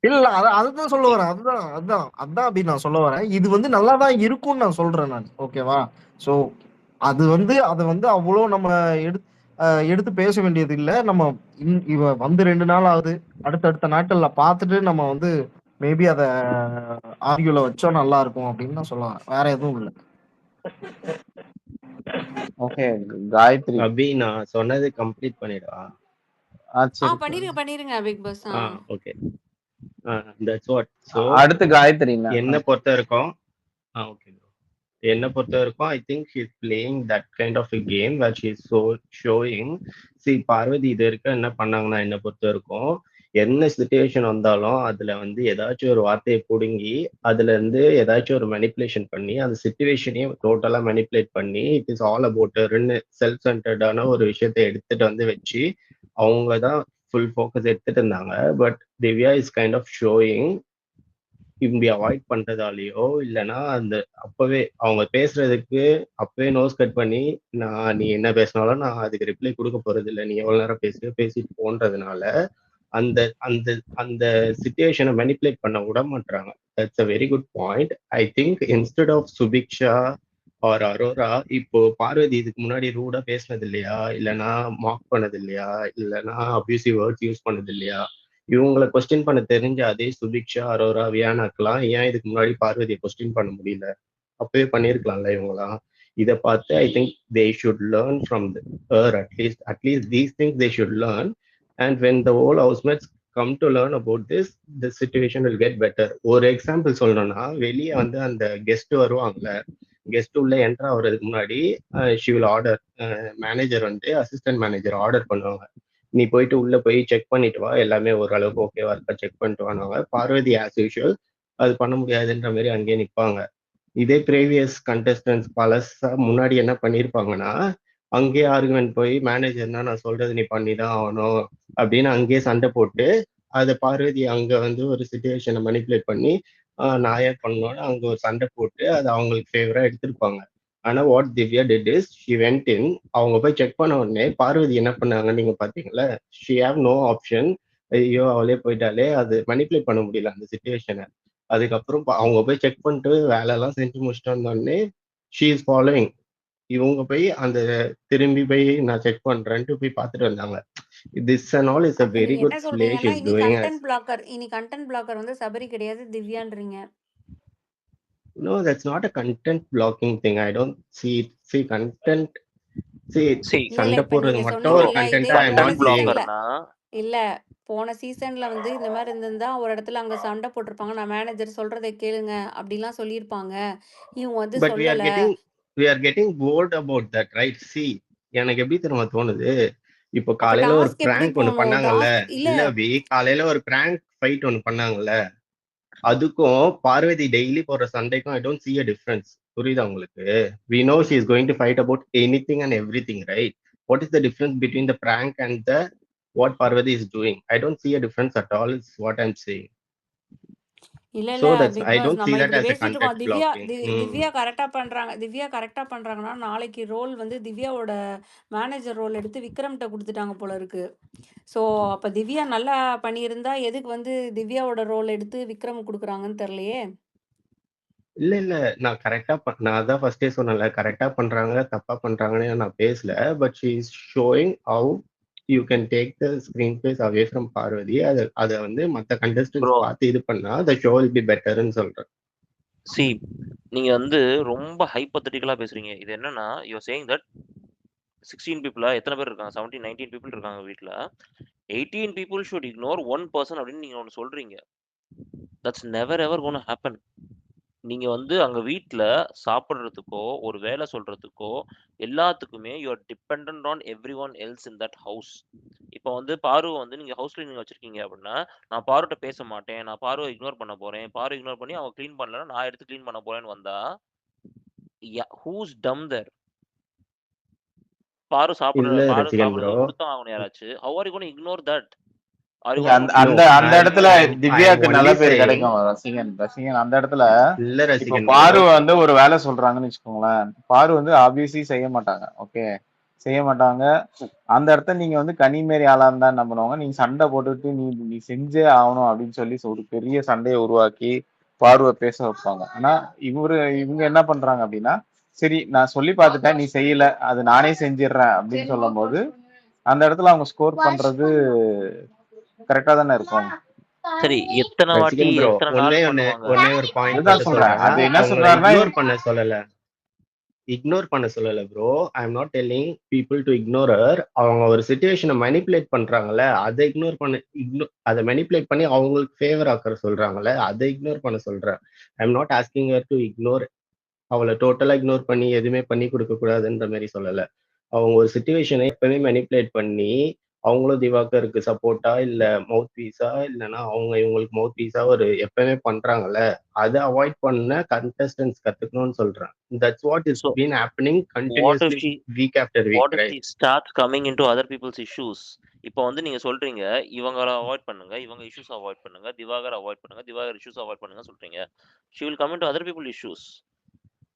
இல்ல அதுதான் சொல்ல வரேன். அதுதான் அப்படின்னு நான் சொல்ல வரேன். இது வந்து நல்லா தான் இருக்கும்னு நான் சொல்றேன் நான். ஓகேவா? ஸோ அது வந்து அதை வந்து அவ்வளோ நம்ம எடுத்து பேச வேண்டியது இல்லை. நம்ம இவ வந்து 2 நாள் ஆகுது. அடுத்தடுத்த நாட்கள்ல பார்த்துட்டு நம்ம வந்து மேபி அதை ஆர்கியூல வச்சோம் நல்லா இருக்கும் அப்படின்னு தான் சொல்ல வரேன். வேற எதுவும் இல்லை. ஓகே காயத்ரி. அபி நான் சொன்னது கம்ப்ளீட் பண்ணிடவா? சரி பண்ணிருங்க Bigg Boss. Okay. That's what. So அடுத்து காயத்ரி என்ன பொறுத்த வரைக்கும் ஓகே ப்ரோ, என்ன பொறுத்த வரைக்கும் I think she is playing that kind of a game where she is so showing. see Parvathy இது இருக்க என்ன பண்ணாங்கன்னா என்ன பொறுத்த வரைக்கும் என்ன சுச்சுவேஷன் வந்தாலும் அதுல வந்து ஏதாச்சும் ஒரு வார்த்தையை பிடுங்கி அதுல இருந்து ஏதாச்சும் ஒரு மெனிப்புலேஷன் பண்ணி அந்த சுச்சுவேஷனையும் டோட்டலா மெனிப்புலேட் பண்ணி it is all about self சென்டர்டான ஒரு விஷயத்தை எடுத்துட்டு வந்து வச்சு அவங்க தான் ஃபுல் ஃபோக்கஸ் எடுத்துட்டு இருந்தாங்க. But Divya is kind of showing இப்படி அவாய்ட் பண்றதாலேயோ இல்லைன்னா அந்த அப்பவே அவங்க பேசுறதுக்கு அப்பவே நோஸ் கட் பண்ணி நீ என்ன பேசினாலும் நான் அதுக்கு ரிப்ளை கொடுக்க போறது இல்லை, நீ எவ்வளவு நேரம் பேசிட்டு போன்றதுனால அந்த அந்த அந்த சுச்சுவேஷனை மெனிப்புலேட் பண்ண விட மாட்டாங்க. That's a very good point. I think instead of Subiksha or Aurora, இப்போ பார்வதி இதுக்கு முன்னாடி ரூடா பேசினது இல்லையா, இல்லைன்னா மார்க் பண்ணது இல்லையா, இல்லைன்னா அபியூசிவ் வேர்ட்ஸ் யூஸ் பண்ணது இல்லையா, இவங்களை கொஸ்டின் பண்ண தெரிஞ்ச அதே சுபிக்ஷா அரோரா வியானாக்கெல்லாம் ஏன் இதுக்கு முன்னாடி பார்வதியை கொஸ்டின் பண்ண முடியல? அப்பவே பண்ணியிருக்கலாம்ல இவங்களாம். இதை பார்த்து I think they should learn from at least these things they should learn. And when the whole housemates come to learn about the situation will get better. ஒரு எக்ஸாம்பிள் சொல்லணும்னா, வெளியே வந்து அந்த கெஸ்ட் வருவாங்கல்ல, கெஸ்ட் உள்ள என்டர் ஆகுறதுக்கு முன்னாடி ஷி வில் ஆர்டர், மேனேஜர் வந்து அசிஸ்டன்ட் மேனேஜர் ஆர்டர் பண்ணுவாங்க, நீ போயிட்டு உள்ள போய் செக் பண்ணிட்டு வா, எல்லாமே ஓரளவுக்கு ஓகேவா இருக்கா செக் பண்ணிட்டு வாங்க. பார்வதி ஆஸ் யூஷுவல் அது பண்ண முடியாதுன்ற மாதிரி அங்கேயே நிற்பாங்க. இதே ப்ரீவியஸ் கண்டஸ்டன்ஸ் பழசா முன்னாடி என்ன பண்ணியிருப்பாங்கன்னா, அங்கேயே ஆர்குமெண்ட் போய் மேனேஜர்னா நான் சொல்றது நீ பண்ணிதான் ஆகணும் அப்படின்னு அங்கேயே சண்டை போட்டு அதை பார்வதி அங்க வந்து ஒரு சிச்சுவேஷனை மனிப்புலேட் பண்ணி நான் ஏன் பண்ணோன்னு அங்க ஒரு சண்டை போட்டு அதை அவங்களுக்கு ஃபேவரா எடுத்திருப்பாங்க. ஆனா what Divya did is she went in, அவங்க போய் செக் பண்ண உடனே பார்வதி என்ன பண்ணாங்க நீங்க பாத்தீங்களா, ஷி ஹேவ் நோ ஆப்ஷன், ஐயோ அவளே போயிட்டாலே, அது மனிப்புலேட் பண்ண முடியல அந்த சிச்சுவேஷனை. அதுக்கப்புறம் அவங்க போய் செக் பண்ணிட்டு வேலை எல்லாம் செஞ்சு முடிச்சுட்டு வந்தோடனே ஷி இஸ் ஃபாலோயிங், இவங்க போய் அந்த திரும்பி போய் நான் செக் பண்றேன்ட்டு போய் பார்த்துட்டு வந்தாங்க. This and all is a அப்ப வெரி நீங்க குட் என்ன பிளே ஷி சொல்றீங்கன்னா இஸ் இனி டூயிங். கண்டென்ட் பிளாக்கர் வந்து சபரி கிடையாது திவ்யான்றீங்க. No, that's not a content blocking thing. I don't see it. See, content. See, See, இல்ல சண்டை இப்ப போடுறது நீங்க மட்டும் ஒரு சொன்னீங்கல்ல, இதே கண்டென்ட்டா ஐ எம் போன நாட் கண்டென்ட் சேயிங். சீசன்ல பிளாக்கர்னா இல்ல போன சீசன்ல வந்து இந்த மாதிரி இருந்திருந்தா ஒரு இடத்துல அங்க சண்டை போட்டிருப்பாங்க, நான் மேனேஜர் சொல்றதை கேளுங்க அப்படிலாம் சொல்லியிருப்பாங்க, இவங்க வந்து But சொல்லல. we are getting bored about that, right? See, எனக்கு எப்படி தெரியுமா தோணுது, இப்போ அப்ப காலையில ஒரு டாஸ்க் எப்படி பிராங்க் ஒன்று போகணும்? பண்ணாங்கல்ல, டாஸ்க் இல்ல இல்ல அபி, காலையில ஒரு பிராங்க் ஃபைட் ஒன்று பண்ணாங்கல்ல, அதுக்கும் பார்வதி டெய்லி போடுற சண்டைக்கும் I don't see a difference. புரியுதா உங்களுக்கு? We know she is going to fight about anything and everything, right? What is the difference between the prank and the what Parvati is doing? I don't see a difference at all, is what I'm saying. இல்ல So that's, Bigg I Boss don't see நம்ம that இப்படி as a பேசிட்டு content இருக்கோம். blocking. திவ்யா கரெக்டா பண்றாங்கன்னா நாளைக்கு ரோல் வந்து திவ்யாவோட மேனேஜர் ரோல் எடுத்து விக்ரம்கிட்ட கொடுத்துட்டாங்க போல இருக்கு. ஸோ அப்ப திவ்யா நல்லா பண்ணியிருந்தா எதுக்கு வந்து திவ்யாவோட ரோல் எடுத்து விக்ரம் கொடுக்குறாங்கன்னு தெரியலையே. இல்ல நான் கரெக்டா நான் அதான் ஃபர்ஸ்டே சொன்னேன்ல, கரெக்டா பண்றாங்க தப்பா பண்றாங்கன்னு நான் பேசல. But she is showing how you can take the screen place away from Parvathy. அதை வந்து மற்ற கண்டஸ்டன்ஸ் ப்ரோ பார்த்து இது பண்ணா த ஷோ வில் பி பெட்டர்னு சொல்றேன். சி, நீங்க வந்து ரொம்ப ஹைப்போதெட்டிக்கலா பேசுறீங்க. இது என்னன்னா யூ ஆர் சேயிங் தட் 16 பீப்புளா எத்தனை பேர் இருக்காங்க, 17 19 பீப்புள் இருக்காங்க வீட்ல, 18 people should ignore one person அப்படின்னு நீங்க ஒன்று சொல்றீங்க. That's never ever gonna happen. நீங்க வந்து அங்க வீட்ல சாப்பிடுறதுக்கோ ஒரு வேலை சொல்றதுக்கோ எல்லாத்துக்குமே you are dependent on every one else in that house. இப்போ வந்து பார்வை வந்து நீங்க ஹவுஸ் கிளீனிங் வச்சிருக்கீங்க அப்படின்னா, நான் பார்வட்ட பேச மாட்டேன், நான் பார்வை இக்னோர் பண்ண போறேன், பார்வை இக்னோர் பண்ணி அவன் க்ளீன் பண்ணலன்னா நான் எடுத்து க்ளீன் பண்ண போறேன்னு வந்தா ஹூஸ் டம் தேர்? இல்ல ரசிகன் ப்ரோ, கொடுத்தா ஆகணும் யாராச்சும். How are you gonna ignore that? Are you நீங்க கோனா அந்த புட் அந்த அந்த இடத்துல I am திவ்யாக்கு நல்ல only பேர் saying, கிடைக்கும். ரசிகன் அந்த இடத்துல இல்ல இப்ப ரசிகன் பாரு ப்ரோ, வந்து ஒரு வேலை சொல்றாங்கன்னு வச்சுக்கோங்களேன், பாரு வந்து ஆப்வியஸ்லி செய்ய மாட்டாங்க. ஓகே, செய்ய மாட்டாங்க. அந்த இடத்துல நீங்க வந்து கனிமேரி ஆளா இருந்தா என்ன பண்ணுவாங்க, நீங்க சண்டை போட்டுட்டு நீ நீ செஞ்சே ஆகணும் அப்படின்னு சொல்லி ஒரு பெரிய சண்டையை உருவாக்கி பார்வை பேச வைப்பாங்க. ஆனா இவங்க என்ன பண்றாங்க அப்படின்னா, சரி நான் சொல்லி பார்த்துட்டேன் நீ செய்யல, அது நானே செஞ்சிடுறேன் அப்படின்னு சொல்லும் போது அந்த இடத்துல அவங்க ஸ்கோர் பண்றது கரெக்டா தானே இருக்கும். சரி, எத்தனை வாட்டி ரசிகன் ப்ரோ, எத்தனை ஒன்னே நாள் ஒன்னு பண்ணுவாங்க? ஒன்னே ஒரு பாயிண்ட் அதுதான் மட்டும் சொல்றேன். சொல்றேன். அது என்ன அவங்கள சொல்றாருன்னா, இக்னோர் பண்ண சொல்லல bro. I am not telling people to ignore. அவங்க ஒரு சிச்சுவேஷனை மனிப்புலேட் பண்றாங்கல்ல, அதை அதை மனிப்புலேட் பண்ணி அவங்களுக்கு ஃபேவர் ஆக்கிற சொல்றாங்கல்ல, அதை இக்னோர் பண்ண சொல்றேன். I am not asking her to ignore, அவளை டோட்டலா இக்னோர் பண்ணி எதுவுமே பண்ணி கொடுக்க கூடாதுன்ற மாதிரி சொல்லல. அவங்க ஒரு சுச்சுவேஷனை எப்பவுமே மனிப்புலேட் பண்ணி அவங்களும் திவாகருக்கு சப்போர்ட்டா இல்ல மவுத் பீஸா இல்லைன்னா அவங்க இவங்களுக்கு மவுத் பீஸா ஒரு எப்பவுமே பண்றாங்கல்ல, அதை அவாய்ட் பண்ண கண்டஸ்டன்ஸ் கத்துக்கணும்னு சொல்றேன். That's what is So, been happening what if continuously she week after what week, if right? she starts coming into other people's issues? இப்போ வந்து நீங்க சொல்றீங்க இவங்கள அவாய்ட் பண்ணுங்க, இவங்க இஷ்யூஸ் அவாய்ட் பண்ணுங்க, திவாகர் அவாய்ட் பண்ணுங்க, திவாகர் இஷ்யூஸ் அவாய்ட் பண்ணுங்க சொல்றீங்க. She will come into other people issues.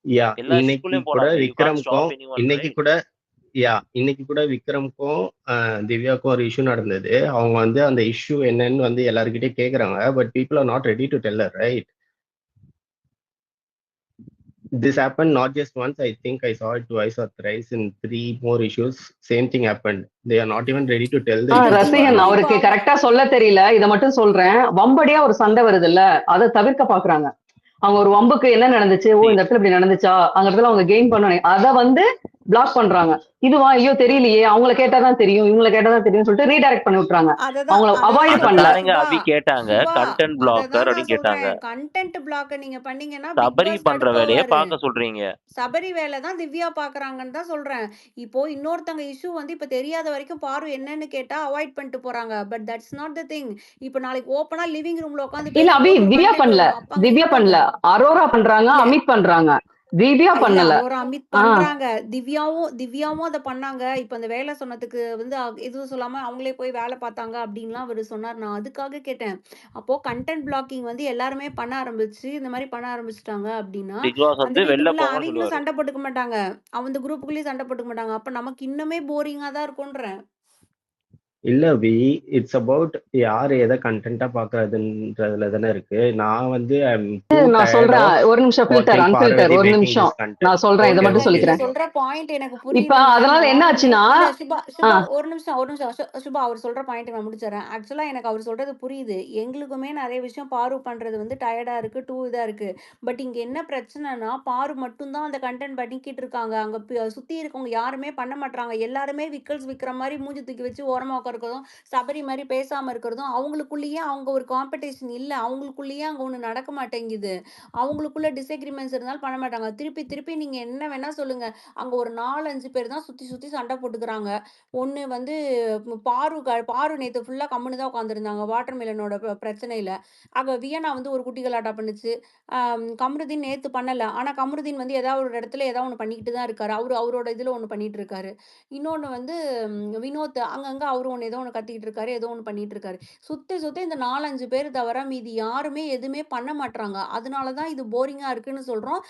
Yeah எல்லா இன்னைக்கு இஷ்யூக்குள்ளேயும் கூட போலாமே. யூ கான்ட் விக்ரம்க்கும் ஸ்டாப் எனிஒன், இன்னைக்கு ரைட்? கூட இன்னைக்கு கூட விக்ரம்க்கும் திவ்யாக்கும் ஒரு இஷ்யூ நடந்தது. அவங்க வந்து அந்த இஷ்யூ என்னன்னு வந்து எல்லாருக்கிட்டே கேக்குறாங்க. But people are not ready to tell her, right? This happened not just once. I think I saw it twice or thrice in 3 more issues. Same thing happened. They are not even ready to tell the issue to ரசிகன் Parvati. அவருக்கு இப்போ அவங்க கரெக்டா சொல்ல தெரியல. இதை மட்டும் சொல்றேன். வம்படியா ஒரு சண்டை வருது இல்ல, அதை தவிர்க்க பாக்குறாங்க. அவங்க ஒரு வம்புக்கு என்ன நடந்துச்சு, ஓ இந்த இடத்துல இப்படி நடந்துச்சா, அந்த இடத்துல அவங்க கெயின் பண்ணணும், அதை வந்து பிளாக் பண்றாங்க. இதுவா, ஐயோ தெரியலையே, அவங்கள கேட்டாதான் தெரியும், இவங்களை கேட்டாதான் தெரியும் சொல்லிட்டு ரீடைரக்ட் பண்ணி விட்டுறாங்க. அததான் அவங்கள அததான் அவாய்ட் பண்ணல. சொல்றேன் அதத்தானங்க சுபா. அபி கேட்டாங்க. சுபா கண்டென்ட் பிளாக்கர் அததான் நான் அப்படின்னு கேட்டாங்க. சொல்றேன். கண்டென்ட் பிளாக்க நீங்க பண்ணீங்கன்னா பிக் சபரி பாஸ் பண்ற வேலையை கடுப்பாவாரு. பார்க்க சொல்றீங்க. சபரி வேலை தான் திவ்யா பாக்குறாங்கன்னு தான் சொல்றேன். இப்போ இன்னொருத்தங்க இஷ்யூ வந்து இப்ப தெரியாத வரைக்கும் பாரு என்னன்னு கேட்டா அவாய்ட் பண்ணிட்டு போறாங்க. But that's not the thing. இப்ப நாளைக்கு ஓப்பனா லிவிங் ரூம்ல உட்காந்து இல்ல அபி, பேசும்போது ஒரு திவ்யா கண்டென்ட் பண்ணல, வரும். அப்ப அங்க திவ்யா இருப்பாங்க. பண்ணல, அரோரா பண்றாங்க, இல்ல அமித் பண்றாங்க, திவ்யா இல்ல பண்ணல. அரோரா அமித் பண்றாங்க. திவ்யாவும் அதை பண்ணாங்க. இப்ப அந்த வேலை சொன்னதுக்கு வந்து எதுவும் சொல்லாம அவங்களே போய் வேலை பார்த்தாங்க அப்படின்லாம் அவர் சொன்னார். நான் அதுக்காக கேட்டேன். அப்போ கண்டென்ட் பிளாக்கிங் வந்து எல்லாருமே பண்ண ஆரம்பிச்சு இந்த மாதிரி பண்ண ஆரம்பிச்சுட்டாங்க அப்படின்னா பிக் பாஸ் அந்த வந்து வெளில வீட்டுக்குள்ள போங்கன்னு அவங்களும் சொல்லுவாரு. சண்டை போட்டுக்க மாட்டாங்க, அந்த குரூப்புக்குள்ளேயும் சண்டை போட்டுக்க மாட்டாங்க. அப்ப நமக்கு இன்னுமே போரிங்கா தான் இருக்கும்ன்றேன். இல்ல வி, இட்ஸ் அபவுட் யார் எதை கண்டென்ட்டா பாக்குறதுன்றதுல தானே இருக்கு. நான் வந்து ஐ எம் டூ நான் டயர்ட் சொல்றேன், ஆஃப் ஒரு நிமிஷம் ஃபில்டர் வாட்சிங் அன்ஃபில்டர், பார்வதி ஒரு மேக்கிங் நிமிஷம் திஸ் கண்டென்ட். நான் சொல்றேன், இதை ஓகே மட்டும் ஓகே நீங்க சொல்லிக்கிறேன். சொல்ற பாயிண்ட் எனக்கு இப்ப புரியுதுங்க. அதனால என்ன நான் ஆச்சுன்னா, இல்ல சுபா ஆ, சுபா ஒரு நிமிஷம் சுபா அவர் சொல்ற பாயிண்ட் நான் முடிச்சிடறேன். ஆக்சுவலா எனக்கு அவர் சொல்றது புரியுது. எங்களுக்குமே நிறைய விஷயம் பாரு பண்றது வந்து டயர்டா இருக்கு, டூ இதா இருக்கு. பட் இங்க என்ன பிரச்சனைனா பாரு மட்டும் தான் அந்த கண்டென்ட் பண்ணிக்கிட்டு இருக்காங்க. அங்க சுத்தி இருக்கவங்க யாருமே பண்ண மாட்டாங்க. எல்லாருமே விக்கல்ஸ் விக்கிற மாதிரி மூஞ்சி தூக்கி வச்சு ஓரமா உட்காருக்கிறதும், சபரி மாதிரி பேசாம இருக்கிறதும், அவங்களுக்குள்ளேயே அவங்க ஒரு காம்படிஷன் இல்ல, அவங்களுக்குள்ளேயே அங்க ஒண்ணு நடக்க மாட்டேங்குது. அவங்களுக்குள்ள டிஸ்அக்ரிமெண்ட்ஸ் இருந்தாலும் பண்ண மாட்டாங்க. திருப்பி திருப்பி நீங்க என்ன வேணா சொல்லுங்க, அங்க ஒரு 4-5 பேர் தான் சுத்தி சுத்தி சண்டை போட்டுக்கிறாங்க. ஒண்ணு வந்து பாரு நேத்து ஃபுல்லா கம்முன்னு தான் உட்காந்துருந்தாங்க வாட்டர் மெலனோட பிரச்சனையில. வியனா வந்து ஒரு குட்டி கலாட்டா பண்ணுச்சு. கமருதீன் நேத்து பண்ணல. ஆனா கமருதீன் வந்து ஏதாவது ஒரு இடத்துல ஏதாவது ஒண்ணு பண்ணிக்கிட்டு தான் இருக்காரு. அவரோட இதுல ஒண்ணு பண்ணிட்டு இருக்காரு. இன்னொன்னு வந்து வினோத் அங்கங்க அவரு ஒண்ணு ஏதோ ஒண்ணு கத்திக்கிட்டு இருக்காரு, ஏதோ ஒண்ணு பண்ணிட்டு இருக்காரு. சுத்தி சுத்தி இந்த 4-5 பேர் தவிர மீதி யாருமே எதுவுமே பண்ண மாட்றாங்க. அதனாலதான் இது போரிங்கா இருக்குன்னு சொல்றோம்.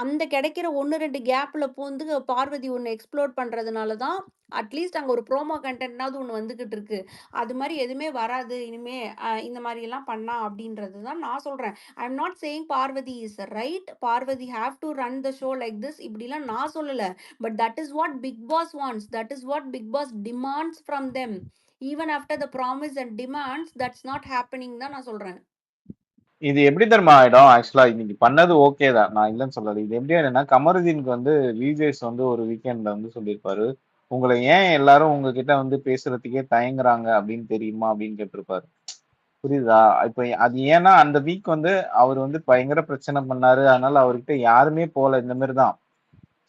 அந்த கிடைக்கிற 1-2 கேப்ல பூந்து பார்வதி ஒண்ணு எக்ஸ்ப்ளோர் பண்றதுனால தான் அட்லீஸ்ட் அங்க ஒரு ப்ரோமோ கண்டென்ட்னாவது ஒண்ணு வந்துகிட்டு இருக்கு. அது மாதிரி எதுவுமே வராது இனிமே இந்த மாதிரி எல்லாம் பண்ணா அப்படின்றது தான் நான் சொல்றேன். I am not saying Parvathy is right, Parvathy have to run the show like this இப்படிலாம் நான் சொல்லல. But that is what Bigg Boss wants, that is what Bigg Boss demands from them. Even after the promise and demands that's not happening தான் நான் சொல்றேன். இது எப்படி தெரியுமா ஆயிடும்? ஆக்சுவலா இன்னைக்கு பண்ணது ஓகே தான், நான் இல்லைன்னு சொல்லல. இது எப்படி ஆயிடும்னா, கமருதீனுக்கு வந்து விஜேஸ் வந்து ஒரு வீக்கெண்ட்ல வந்து சொல்லியிருப்பாரு, உங்களை ஏன் எல்லாரும் உங்ககிட்ட வந்து பேசுறதுக்கே தயங்குறாங்க அப்படின்னு தெரியுமா அப்படின்னு கேட்டிருப்பாரு. புரியுதா? இப்ப அது ஏன்னா அந்த வீக் வந்து அவர் வந்து பயங்கர பிரச்சனை பண்ணாரு, அதனால அவர்கிட்ட யாருமே போல. இந்த மாதிரி தான்,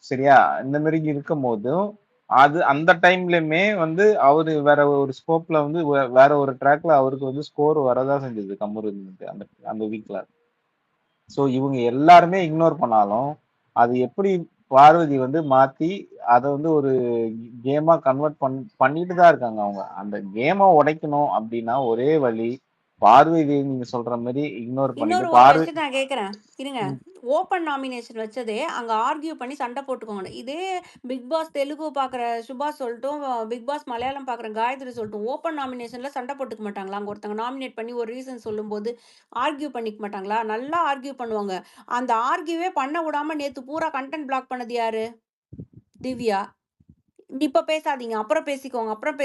சரியா? இந்த மாதிரி இருக்கும் போதும் அது அந்த டைம்லயுமே வந்து அவரு வேற ஒரு ஸ்கோப்ல வந்து வேற ஒரு ட்ராக்ல அவருக்கு வந்து ஸ்கோர் வரதா செஞ்சது கமருதீனுக்கு அந்த அந்த வீக்ல. ஸோ இவங்க எல்லாருமே இக்னோர் பண்ணாலும் அது எப்படி பார்வதி வந்து மாத்தி அதை வந்து ஒரு கேமா கன்வெர்ட் பண்ணிட்டு தான் இருக்காங்க. அவங்க அந்த கேமை உடைக்கணும் அப்படின்னா ஒரே வழி பார்வதி நீங்க சொல்ற மாதிரி இக்னோர் இன்னொரு பண்ணிட்டு ஒரு கொஸ்டின் நான் கேட்குறேன் இருங்க. ஓப்பன் நாமினேஷன் வச்சதே அங்கே ஆர்கியூ பண்ணி சண்டை போட்டுக்கோங்க. இதே பிக் பாஸ் தெலுங்கு பார்க்குற சுபாஷ் சொல்லட்டும், பிக் பாஸ் மலையாளம் பார்க்குற காயத்ரி சொல்லட்டும், ஓப்பன் நாமினேஷனில் சண்டை போட்டுக்க மாட்டாங்களா? அங்கே ஒருத்தங்க நாமினேட் பண்ணி ஒரு ரீசன் சொல்லும்போது ஆர்கியூ பண்ணிக்க மாட்டாங்களா? நல்லா ஆர்கியூ பண்ணுவாங்க. அந்த ஆர்கியூவே பண்ண விடாம நேற்று பூரா கண்டென்ட் பிளாக் பண்ணது யாரு? திவ்யா. இப்ப பேசாதீங்க, அப்புறம் பேசிக்கோங்க, அப்புறம்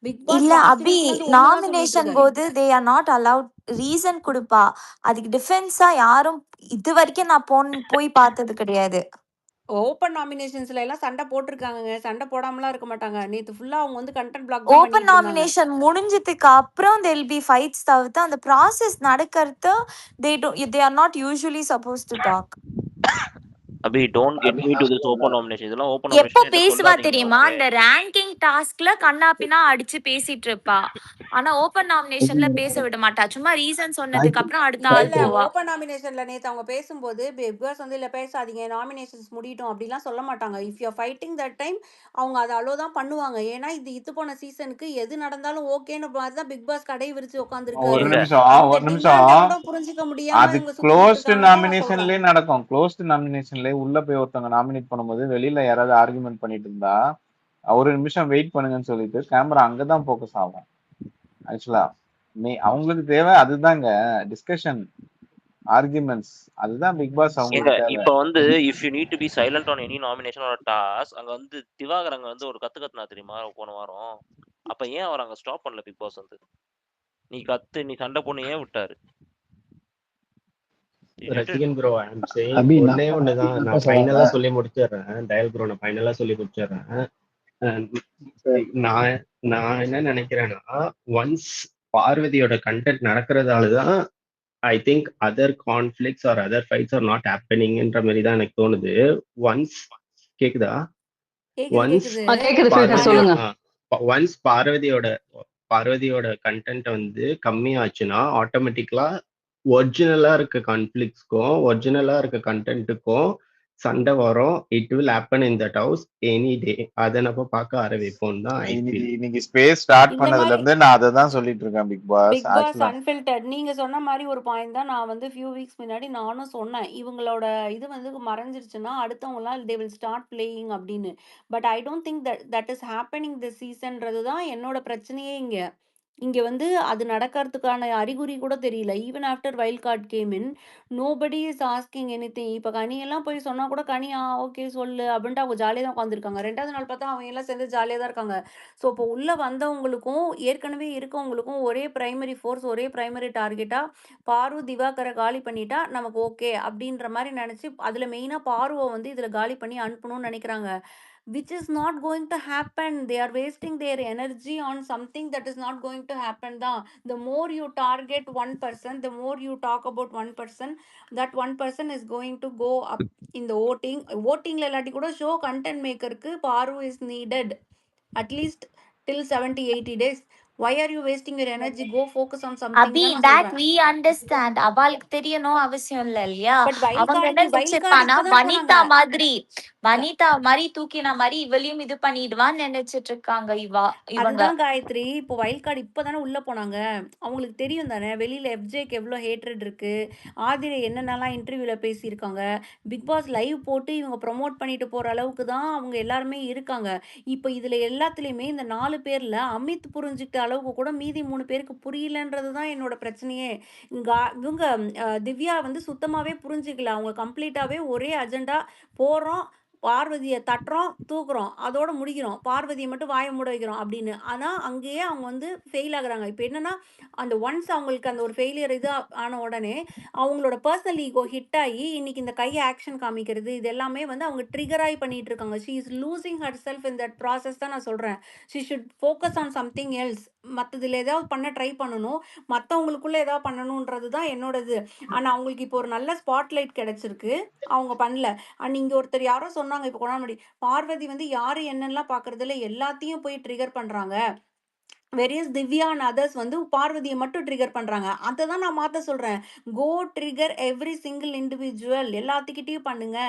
பிக் பாஸ் இல்ல லாஸ்ட் அபி, வீக்ல இருந்து ஒண்ணுதான் சொல்லிட்டு நாமினேஷன் இருக்காரு. போது they are not allowed reason கொடுப்பா. அதுக்கு டிஃபென்ஸா யாரும் இது வரைக்கும் நான் போய் பார்த்தது கிடையாது. ஓப்பன் நாமினேஷன்ஸ்ல எல்லாம் சண்டை போட்டிருக்காங்க, சண்டை போடாமலாம் இருக்க மாட்டாங்க. நேத்து ஃபுல்லா அவங்க வந்து கண்டென்ட் பிளாக் தான் ஓப்பன் பண்ணிட்டு இருந்தாங்க. நாமினேஷன் முடிஞ்சதுக்கு அப்புறம் தெல் பி ஃபைட்ஸ் தவிர்த்து அந்த ப்ராசஸ் நடக்கிறது they are not usually supposed to talk. Abhi don't get me to this open nomination. இதெல்லாம் ஓப்பன் எப்போ நாமினேஷன் என்கிட்ட பேசுவா சொல்லாதீங்க. தெரியுமா? ஓகே, அந்த ரேங்கிங் டாஸ்க்ல கண்ணா பின்னா அடிச்சு பேசிட்டு இருப்பா. ஆனா ஓப்பன் நாமினேஷன்ல பேச விட மாட்டா. சும்மா ரீசன் சொன்னதுக்கு அப்புறம் அடுத்த இல்ல ஆள் இல்ல போவா. ஓப்பன் நாமினேஷன்ல நேத்து அவங்க பேசும்போது பிக் பாஸ் வந்து இல்ல பேசாதீங்க, நாமினேஷன்ஸ் முடியட்டும் அப்படிலாம் சொல்ல மாட்டாங்க. If you fighting that time அவங்க அதை அலோ தான் பண்ணுவாங்க. ஏன்னா இது போன சீசனுக்கு எது நடந்தாலும் ஓகேன்னு மாதிரி தான் பிக் பாஸ் கடை விரிச்சு ஒரு உட்காந்துருக்காரு. எங்க நிமிஷம் அந்த ஒரு நிமிஷம். டிமாண்ட கூட புரிஞ்சுக்க முடியாம அது இவங்க சுத்திட்டு க்ளோஸ்டு இருக்காங்கன்னு தான் நான் சொல்றேன். நாமினேஷன்லயே நடக்கும். க்ளோஸ்டு நாமினேஷன்லயே உள்ள போய் ஒருத்தவங்க நாமினேட் பண்ணும்போது வெளியில யாராவது ஆர்குமெண்ட் பண்ணிட்டு இருந்தா ஒரு நிமிஷம் வெயிட் பண்ணுங்கன்னு சொல்லிட்டு கேமரா அங்கதான் ஃபோக்கஸ் ஆகும். ஆக்சுவலா அவங்களுக்கு தேவை அதுதாங்க, டிஸ்கஷன், ஆர்குமெண்ட்ஸ். அதுதான் பிக் பாஸ் எங்க அவங்களுக்கு தேவை. இப்ப வந்து if you need to be silent on any nomination or task, அங்க வந்து திவாகர் அங்க வந்து ஒரு கத்துனா தெரியுமா போன வாரம்? அப்ப ஏன் அவர் அங்க ஸ்டாப் பண்ணல பிக் பாஸ் வந்து? நீ சண்டை பொண்ணு ஏன் விட்டாரு? ரசிகன் ப்ரோ, ஐ அம் சேயிங் அபி ஒன்னே ஒண்ணுதான். நான் ஃபைனலா சொல்லி முடிச்சிடுறேன். டயல் ப்ரோ, நான் ஃபைனலா சொல்லி முடிச்சிடுறேன். நான் நான் என்ன நினைக்கிறேன்னா, ஒன்ஸ் பார்வதியோட கண்டென்ட் நடக்கிறதாலதான் I think other conflicts are other fights are not ஹேப்பனிங்ன்ற மாதிரி தான் எனக்கு தோணுது. ஒன்ஸ் கேக்குதா? ஒன்ஸ் கேக்குது கேக்குது ஃபில்டர் சொல்லுங்க. ஒன்ஸ் பார்வதியோட கண்டென்ட் வந்து கம்மியாச்சுன்னா ஆட்டோமேட்டிக்கலா ஒரிஜினலா இருக்க கான்ஃபிளிக்ஸ்க்கும் ஒரிஜினலா இருக்க கண்டென்ட்டுக்கும் சண்டை வரும். It will happen in that house any day. அதை நம்ம பார்க்க ஆரம்பிப்போம் தான் ஐ ஃபீல். இன்னைக்கு ஸ்பேஸ் ஸ்டார்ட் இந்த பண்ணதுல மாதிரி இருந்து நான் அதை தான் சொல்லிட்டு இருக்கேன். பிக் பாஸ் பிக் பாஸ் ஆக்சுவலா அன்ஃபில்டர்ட் நீங்க சொன்ன மாதிரி ஒரு பாயிண்ட் தான் நான் வந்து ஃபியூ வீக்ஸ் முன்னாடி நானும் சொன்னேன். இவங்களோட இது வந்து மறைஞ்சிருச்சுன்னா அடுத்தவங்களாம் தே வில் ஸ்டார்ட் பிளேயிங் அப்படின்னு. But I don't think that is happening this சீசன்றது தான் என்னோட பிரச்சனையே இங்க. இங்க வந்து அது நடக்கிறதுக்கான அறிகுறி கூட தெரியல. Even after wild card game in nobody is asking anything. இப்ப கனியெல்லாம் போய் சொன்னா கூட கனி ஓகே சொல்லு அப்படின்ட்டு அவங்க ஜாலியா தான் உட்காந்துருக்காங்க. 2வது நாள் பார்த்தா அவங்க எல்லாம் சேர்ந்து ஜாலியா தான் இருக்காங்க. ஸோ இப்போ உள்ள வந்தவங்களுக்கும் ஏற்கனவே இருக்கவங்களுக்கும் ஒரே பிரைமரி ஃபோர்ஸ், ஒரே பிரைமரி டார்கெட்டா பாரு திவாகரை காலி பண்ணிட்டா நமக்கு ஓகே அப்படின்ற மாதிரி நினைச்சு அதுல மெயினா பாருவை வந்து இதுல காலி பண்ணி அனுப்பணும்னு நினைக்கிறாங்க. which is not going to happen. They are wasting their energy on something that is not going to happen தான். The more you target one person, the more you talk about one person, that one person is going to go up in the votingல இல்லாட்டி கூட ஷோ கண்டென்ட் மேக்கருக்கு பாரு is needed at least till 70-80 days. Why are you wasting your energy? Go focus on something அபி தான் நான் that சொல்றேன். we understand. அவளுக்கு தெரியணும் அவசியம் இல்ல இல்லையா? பட் வைல்ட் அவங்க கார்டு என்ன வைல்ட் கார்டு நினைச்சிருப்பானா இப்பதான் போனாங்க. வனிதா மாதிரி தூக்கின மாதிரி இவளையும் இது பண்ணிடுவான்னு நினைச்சிட்டு இருக்காங்க இவங்க. அதுதான் காயத்ரி. இப்போ வைல்ட் கார்டு இப்பதானே உள்ள போனாங்க. அவங்களுக்கு தெரியும் தானே வெளியில எஃப்ஜேக்கு எவ்வளோ ஹேட்ரட் இருக்கு, ஆதிரை என்னென்னலாம் இன்டர்வியூல பேசியிருக்காங்க. பிக் பாஸ் லைவ் போட்டு இவங்க ப்ரொமோட் பண்ணிட்டு போற அளவுக்கு தான் அவங்க எல்லாருமே இருக்காங்க. இப்போ இதுல எல்லாத்துலயுமே இந்த 4 பேர்ல அமித் புரிஞ்சுக்கிட்ட அளவுக்கு கூட மீதி 3 பேருக்கு புரியலன்றது தான் என்னோட பிரச்சனையே. இவங்க திவ்யா வந்து சுத்தமாவே புரிஞ்சுக்கல. அவங்க கம்ப்ளீட்டாவே ஒரே அஜெண்டா போறோம், பார்வதியை தட்டுறோம், தூக்குறோம், அதோட முடிக்கிறோம், பார்வதியை மட்டும் வாயை மூட வைக்கிறோம் அப்படின்னு. ஆனா அங்கேயே அவங்க வந்து ஃபெயில் ஆகுறாங்க. இப்போ என்னன்னா அந்த ஒன்ஸ் அவங்களுக்கு அந்த ஒரு ஃபெயிலியர் இது ஆன உடனே அவங்களோட பர்சனல் ஈகோ ஹிட் ஆகி இன்னைக்கு இந்த கை ஆக்ஷன் காமிக்கிறது இது எல்லாமே வந்து அவங்க ட்ரிகர் ஆகி பண்ணிட்டு இருக்காங்க. She is losing her self in that process தான் நான் சொல்றேன். She should focus on something else. மற்றதுல ஏதாவது பண்ண ட்ரை பண்ணணும், மற்றவங்களுக்குள்ள ஏதாவது பண்ணணுன்றது தான் என்னோட இது. ஆனால் அவங்களுக்கு இப்போ ஒரு நல்ல ஸ்பாட்லைட் கிடைச்சிருக்கு, அவங்க பண்ணல. அண்ட் இங்கே ஒருத்தர் யாரோ சொன்னாங்க இப்போ கொண்டாடி பார்வதி வந்து யாரு என்னெல்லாம் பார்க்கறதில்ல எல்லாத்தையும் போய் ட்ரிகர் பண்ணுறாங்க. வெரியஸ் திவ்யா அண்ட் அதர்ஸ் வந்து பார்வதியை மட்டும் ட்ரிகர் பண்ணுறாங்க. அதை தான் நான் மாற்ற சொல்கிறேன். கோ ட்ரிகர் எவ்ரி சிங்கிள் இண்டிவிஜுவல், எல்லாத்துக்கிட்டையும் பண்ணுங்க,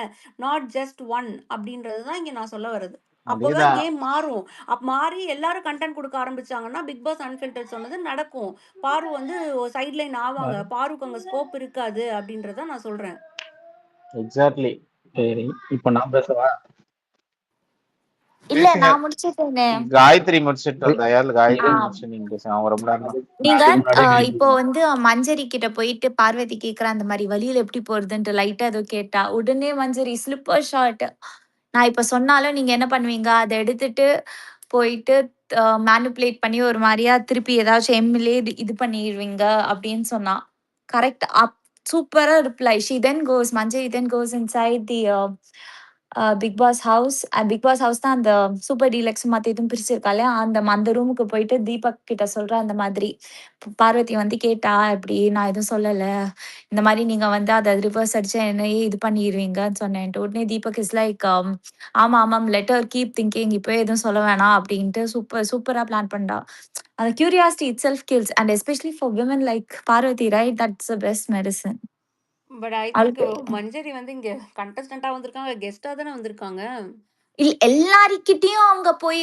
நாட் ஜஸ்ட் ஒன் அப்படின்றது தான் இங்கே நான் சொல்ல வருது. அப்போதான் அதேதான். கேம் மாறும். மாறி எல்லாரும் கண்டென்ட் கொடுக்க ஆரம்பிச்சாங்கன்னா பிக் பாஸ் அன்ஃபில்டர் சொன்னது நடக்கும். பாரு வந்து சைட்லைன் ஆவாங்க, பாருக்கு அங்கே ஸ்கோப் இருக்காது அப்படின்றத நான் சொல்கிறேன். எக்ஸாக்ட்லி. சரி, இப்ப நான் பேசவா? இல்ல பேசுங்க. நான் முடிச்சிட்டேனே. காயத்ரி முடிச்சிட்டு தயால் காயத்ரி ஆ. முடிச்சு நீங்க பேசுங்க. அவங்க ரொம்ப நேரம் நீங்க முன்னாடி இப்போ வந்து மஞ்சரி கிட்ட போயிட்டு பார்வதி கேக்குற அந்த மாதிரி வழியில எப்படி போறதுன்ட்டு லைட்டா ஏதோ கேட்டா உடனே மஞ்சரி ஸ்லிப்பர் ஷார்ட். நான் இப்ப சொன்னாலும் நீங்க என்ன பண்ணுவீங்க, அதை எடுத்துட்டு போயிட்டு மேனிப்புலேட் பண்ணி ஒரு மாதிரியா திருப்பி ஏதாச்சும் எம்எல்ஏ இது பண்ணிடுவீங்க அப்படின்னு சொன்னா. கரெக்ட். சூப்பரா reply. She then goes Manjari then goes inside the Bigg Boss house. Bigg Boss house தான் அந்த சூப்பர் டீலக்ஸ் மத்த இதுவும் பிரிச்சிருக்கா இல்லையா? அந்த ரூமுக்கு போயிட்டு தீபக் கிட்ட சொல்றா இந்த மாதிரி. பார்வதி வந்து கேட்டா, "இப்படி நான் எதுவும் சொல்லல. இந்த மாரி நீங்க வந்து அத ரிவர்ஸ் அடிச்சா என்னையே இது பண்ணிருவீங்கன்னு" சொன்னேன்ட்டு. உடனே தீபக் இஸ் லைக், "ஆமா, ஆமாம். Let her keep thinking. இப்பவே எதுவும் சொல்ல வேணாம்" அப்படின்ட்டு சூப்பரா பிளான் பண்ணா. அந்த curiosity itself kills and especially for women like Parvathy right? That's the best medicine. But I think அவளுக்கு மஞ்சரி வந்து இங்க கண்டஸ்டன்ட்டா வந்திருக்காங்க. கெஸ்ட்டா தானே வந்திருக்காங்க. எல்லார்கிட்டயும் அவங்க போய்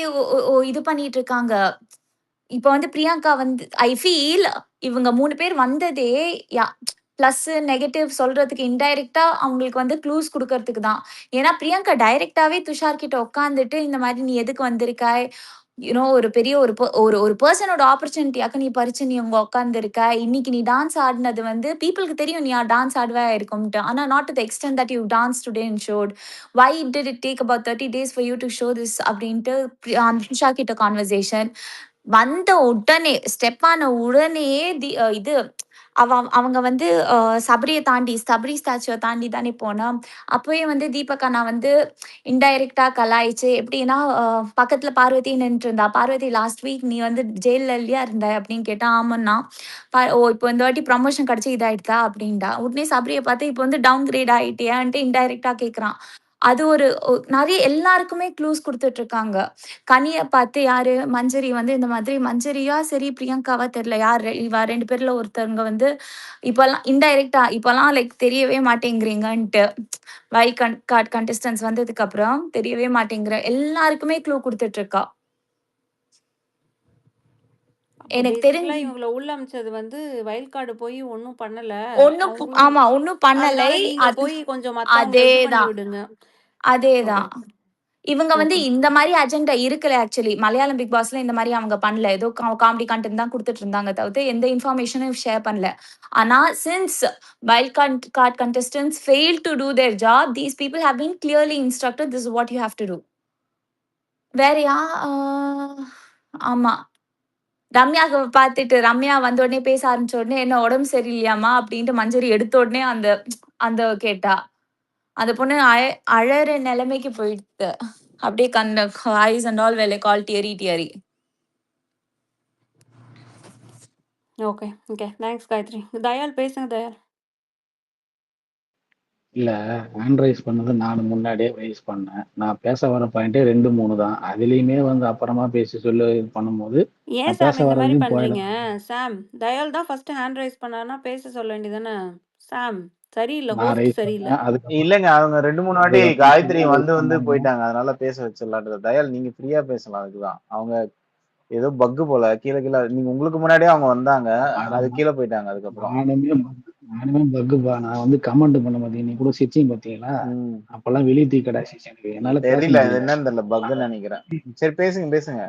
இது பண்ணிட்டு இருக்காங்க. இப்ப வந்து பிரியங்கா வந்து ஐ ஃபீல் இவங்க 3 பேர் வந்ததே பிளஸ், நெகட்டிவ் சொல்றதுக்கு இன்டைரக்ட்டா அவங்களுக்கு வந்து க்ளூஸ் குடுக்கறதுக்கு தான். ஏன்னா பிரியங்கா டைரக்ட்டாவே துஷார் கிட்ட உட்கார்ந்துட்டு, இந்த மாரி "நீ எதுக்கு வந்திருக்காய்? ஒரு பெரிய ஒரு பெர்சனோட ஆப்பர்ச்சுனிட்டியாக்க நீ பறிச்சு நீ அங்க உட்கார்ந்திருக்க. இன்னைக்கு நீ டான்ஸ் ஆடுனது வந்து பீப்பிள்க்கு தெரியும் நீ டான்ஸ் ஆடுவ இருக்கும்ட்டு. ஆனா not to the extent that you dance today and showed. Why did it take about 30 days for you to show this" அப்படின்ட்டு துஷார் கிட்ட கான்வர்சேஷன். வந்த உடனே ஸ்டெப் ஆன உடனே இது அவங்க வந்து சபரி ஸ்டாச்சுவ தாண்டி தானே போனா. அப்பவே வந்து தீபக் அண்ணா வந்து இன்டைரக்ட்டா கலாய்ச்சு எப்படின்னா, பக்கத்துல பார்வதி நின்னுட்டு இருந்தா. "பார்வதி லாஸ்ட் வீக் நீ வந்து ஜெயில்ல இல்லையா இருந்த?" அப்படின்னு கேட்டா. "ஆமான்னா." "ஓ! இப்போ இந்த வாட்டி ப்ரமோஷன் கிடைச்சு இதாயிடுதா?" அப்படின்டா. உடனே சபரிய பார்த்து, "இப்போ வந்து டவுன் கிரேட் ஆயிட்டியான்ட்டு" இன்டைரக்ட்டா கேட்குறான். அது ஒரு நெறைய எல்லாருக்குமே க்ளூஸ் குடுத்துட்டு இருக்காங்க. கனிய பார்த்து யாரு? மஞ்சரி வந்து இந்த மாதிரி மஞ்சரியா சரி பிரியங்காவா தெரியல. இவ 2 பேர்ல ஒருத்தவங்க வந்து இப்பலாம் இன்டைரக்ட்டா இப்பலாம் லைக் தெரியவே மாட்டேங்கிறீங்கன்ட்டு. வைல்ட் கார்ட் கண்டஸ்டன்ட்ஸ் வந்ததுக்கு அப்புறம் தெரியவே மாட்டேங்கிற எல்லாருக்குமே க்ளூ குடுத்துட்டு இருக்கா. அப்போ எனக்கு பேசிக்கலா தெரிஞ்சு இவங்கள உள்ள அமிச்சது வந்து வைல்ட் கார்டு போய் ஒண்ணும் பண்ணல. அவங்களும் ஆமா ஒண்ணும் பண்ணலை. அதனால நீங்க அது போய் கொஞ்சம் மத்தவங்கள இது பண்ணி அதேதான், விடுங்க. ஓகே. அதேதான். இவங்க வந்து ஓகே. இந்த மாரி அஜெண்டா இருக்கல ஆக்சுவலி. மலையாளம் பிக் பாஸ்ல இந்த மாரி அவங்க பண்ணல. ஏதோ காமெடி கன்டென்ட் தான் குடுத்துட்டு இருந்தாங்க தவிர்த்து எந்த இன்ஃபர்மேஷனும் ஷேர் பண்ணல. ஆனா since wild card contestants failed to do their job, these people have been clearly instructed, this is what you have to do. வேற ஆமா. ரம்யாக்கு பார்த்துட்டு ரம்யா வந்த உடனே பேச ஆரம்பிச்ச உடனே, "என்ன உடம்பு சரியில்லையாம்மா?" அப்படின்ட்டு மஞ்சரி எடுத்த உடனே அந்த அந்த கேட்டா. அந்த பொண்ணு அழற நிலைமைக்கு போயிடுத்து. அப்படியே eyes and all were like all teary. Okay. Thanks Gayathri. Dayal பேசுங்க தயாள். இல்ல ஹேண்ட் ரைஸ் பண்ணது நான் முன்னாடியே ரைஸ் பண்ணேன். நான் பேச வர பாயிண்டே 2, 3 தான். அதுலயுமே வந்து அப்புறமா பேசி சொல்லி இது பண்ணும்போது ஏன் நான் சாம் பேச இந்த மாரி வர்றதையும் பண்றீங்க? போயிடும். சாம், தயாள் தான் ஃபர்ஸ்ட் ஹேண்ட் ரைஸ் பண்ணாருன்னா பேச சொல்ல வேண்டியதுதானே? சாம், சரியில்ல. நான் ஹோஸ்ட் ரைஸ் சரியில்ல. பண்ணேன். அதுக்கப்புறம் இல்லங்க. அவங்க 2, 3 வாட்டி அதுக்கப்புறம் காயத்ரி ரைஸ் வந்து பண்ணாங்க. போயிட்டாங்க. அதனால பேச வச்சிடலான்றது. தயாள் நீங்க ஃப்ரீயா பேசலாம். அதுக்குதான். அவங்க ஏதோ பக்கு போல. கீழ நீங்க உங்களுக்கு முன்னாடியே அவங்க வந்தாங்க. அது கீழ போயிட்டாங்க அதுக்கப்புறம். நானுமே பக்குப்பா. நான் வந்து கமெண்ட் பண்ண மாட்டேன். நீ கூட சிரிச்சிங் பாத்தீங்களா? அப்பெல்லாம் வெளிய தூக்கி கடை எனக்கு என்னால பேச தெரியல. முடியல. என்னன்னு தெரியல. பக்குன்னு நினைக்கிறேன். சரி பேசுங்க.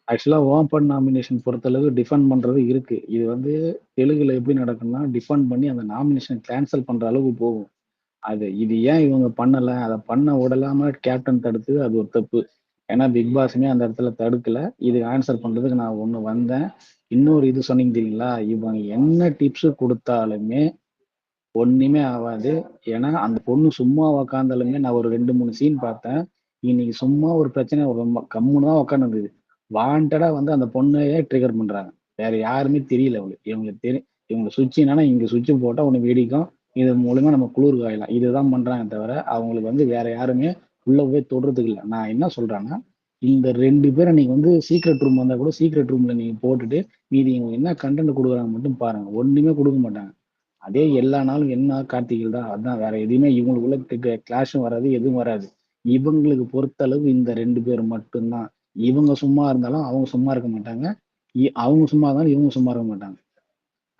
ஆக்சுவலா ஓப்பன் நாமினேஷன் பொறுத்தளவு டிஃபெண்ட் பண்றது இருக்கு. இது வந்து தெலுங்குல எப்படி நடக்கும்னா, டிஃபெண்ட் பண்ணி அந்த நாமினேஷன் கேன்சல் பண்ற அளவுக்கு போகும். இது ஏன் இவங்க பண்ணல? அத பண்ண விடலாம கேப்டன் தடுத்து அது ஒரு தப்பு. ஏன்னா பிக் பாஸுமே அந்த இடத்துல தடுக்கல. இது ஆன்சர் பண்றதுக்கு நான் ஒண்ணு வந்தேன். இன்னொரு இது சொன்னீங்க தெரியுங்களா? இவங்க என்ன டிப்ஸ் குடுத்தாலுமே ஒண்ணுமே ஆகாது. ஏன்னா அந்த பொண்ணு சும்மா உக்காந்தாலுமே நான் ஒரு 2, 3 சீன் பார்த்தேன். இன்னைக்கு சும்மா ஒரு பிரச்சனை கம்முன்னு தான் உட்காந்துருந்தது. வாண்டடா வந்து அந்த பொண்ணையே ட்ரிகர் பண்றாங்க. வேற யாருமே தெரியல அவங்களுக்கு. இவங்க சுவிட்ச் என்னன்னா இங்க சுவிட்ச் போட்டா ஒண்ணு வெடிக்கும். இது மூலமா நம்ம குளிர் காயலாம். இதுதான் பண்றாங்க தவிர அவங்களுக்கு வந்து வேற யாருமே உள்ள போய் தொடுறதுக்கு இல்ல. நான் என்ன சொல்றேன்னா, இந்த 2 பேரை நீங்க வந்து சீக்ரெட் ரூம் வந்தா கூட சீக்ரெட் ரூம்ல நீங்க போட்டுட்டு மீதி இவங்க என்ன கண்டென்ட் கொடுக்குறாங்க மட்டும் பாருங்க. ஒண்ணுமே கொடுக்க மாட்டாங்க. அதே எல்லா நாளும் என்ன கார்த்திகள் தான். அதான் வேற எதுவுமே இவங்களுக்குள்ள கிளாஷும் வராது, எதுவும் வராது. இவங்களுக்கு பொறுத்தளவு இந்த 2 பேர் மட்டும்தான். இவங்க சும்மா இருந்தாலும் அவங்க சும்மா இருக்க மாட்டாங்க. அவங்க சும்மா இருந்தாலும் இவங்க சும்மா இருக்க மாட்டாங்க.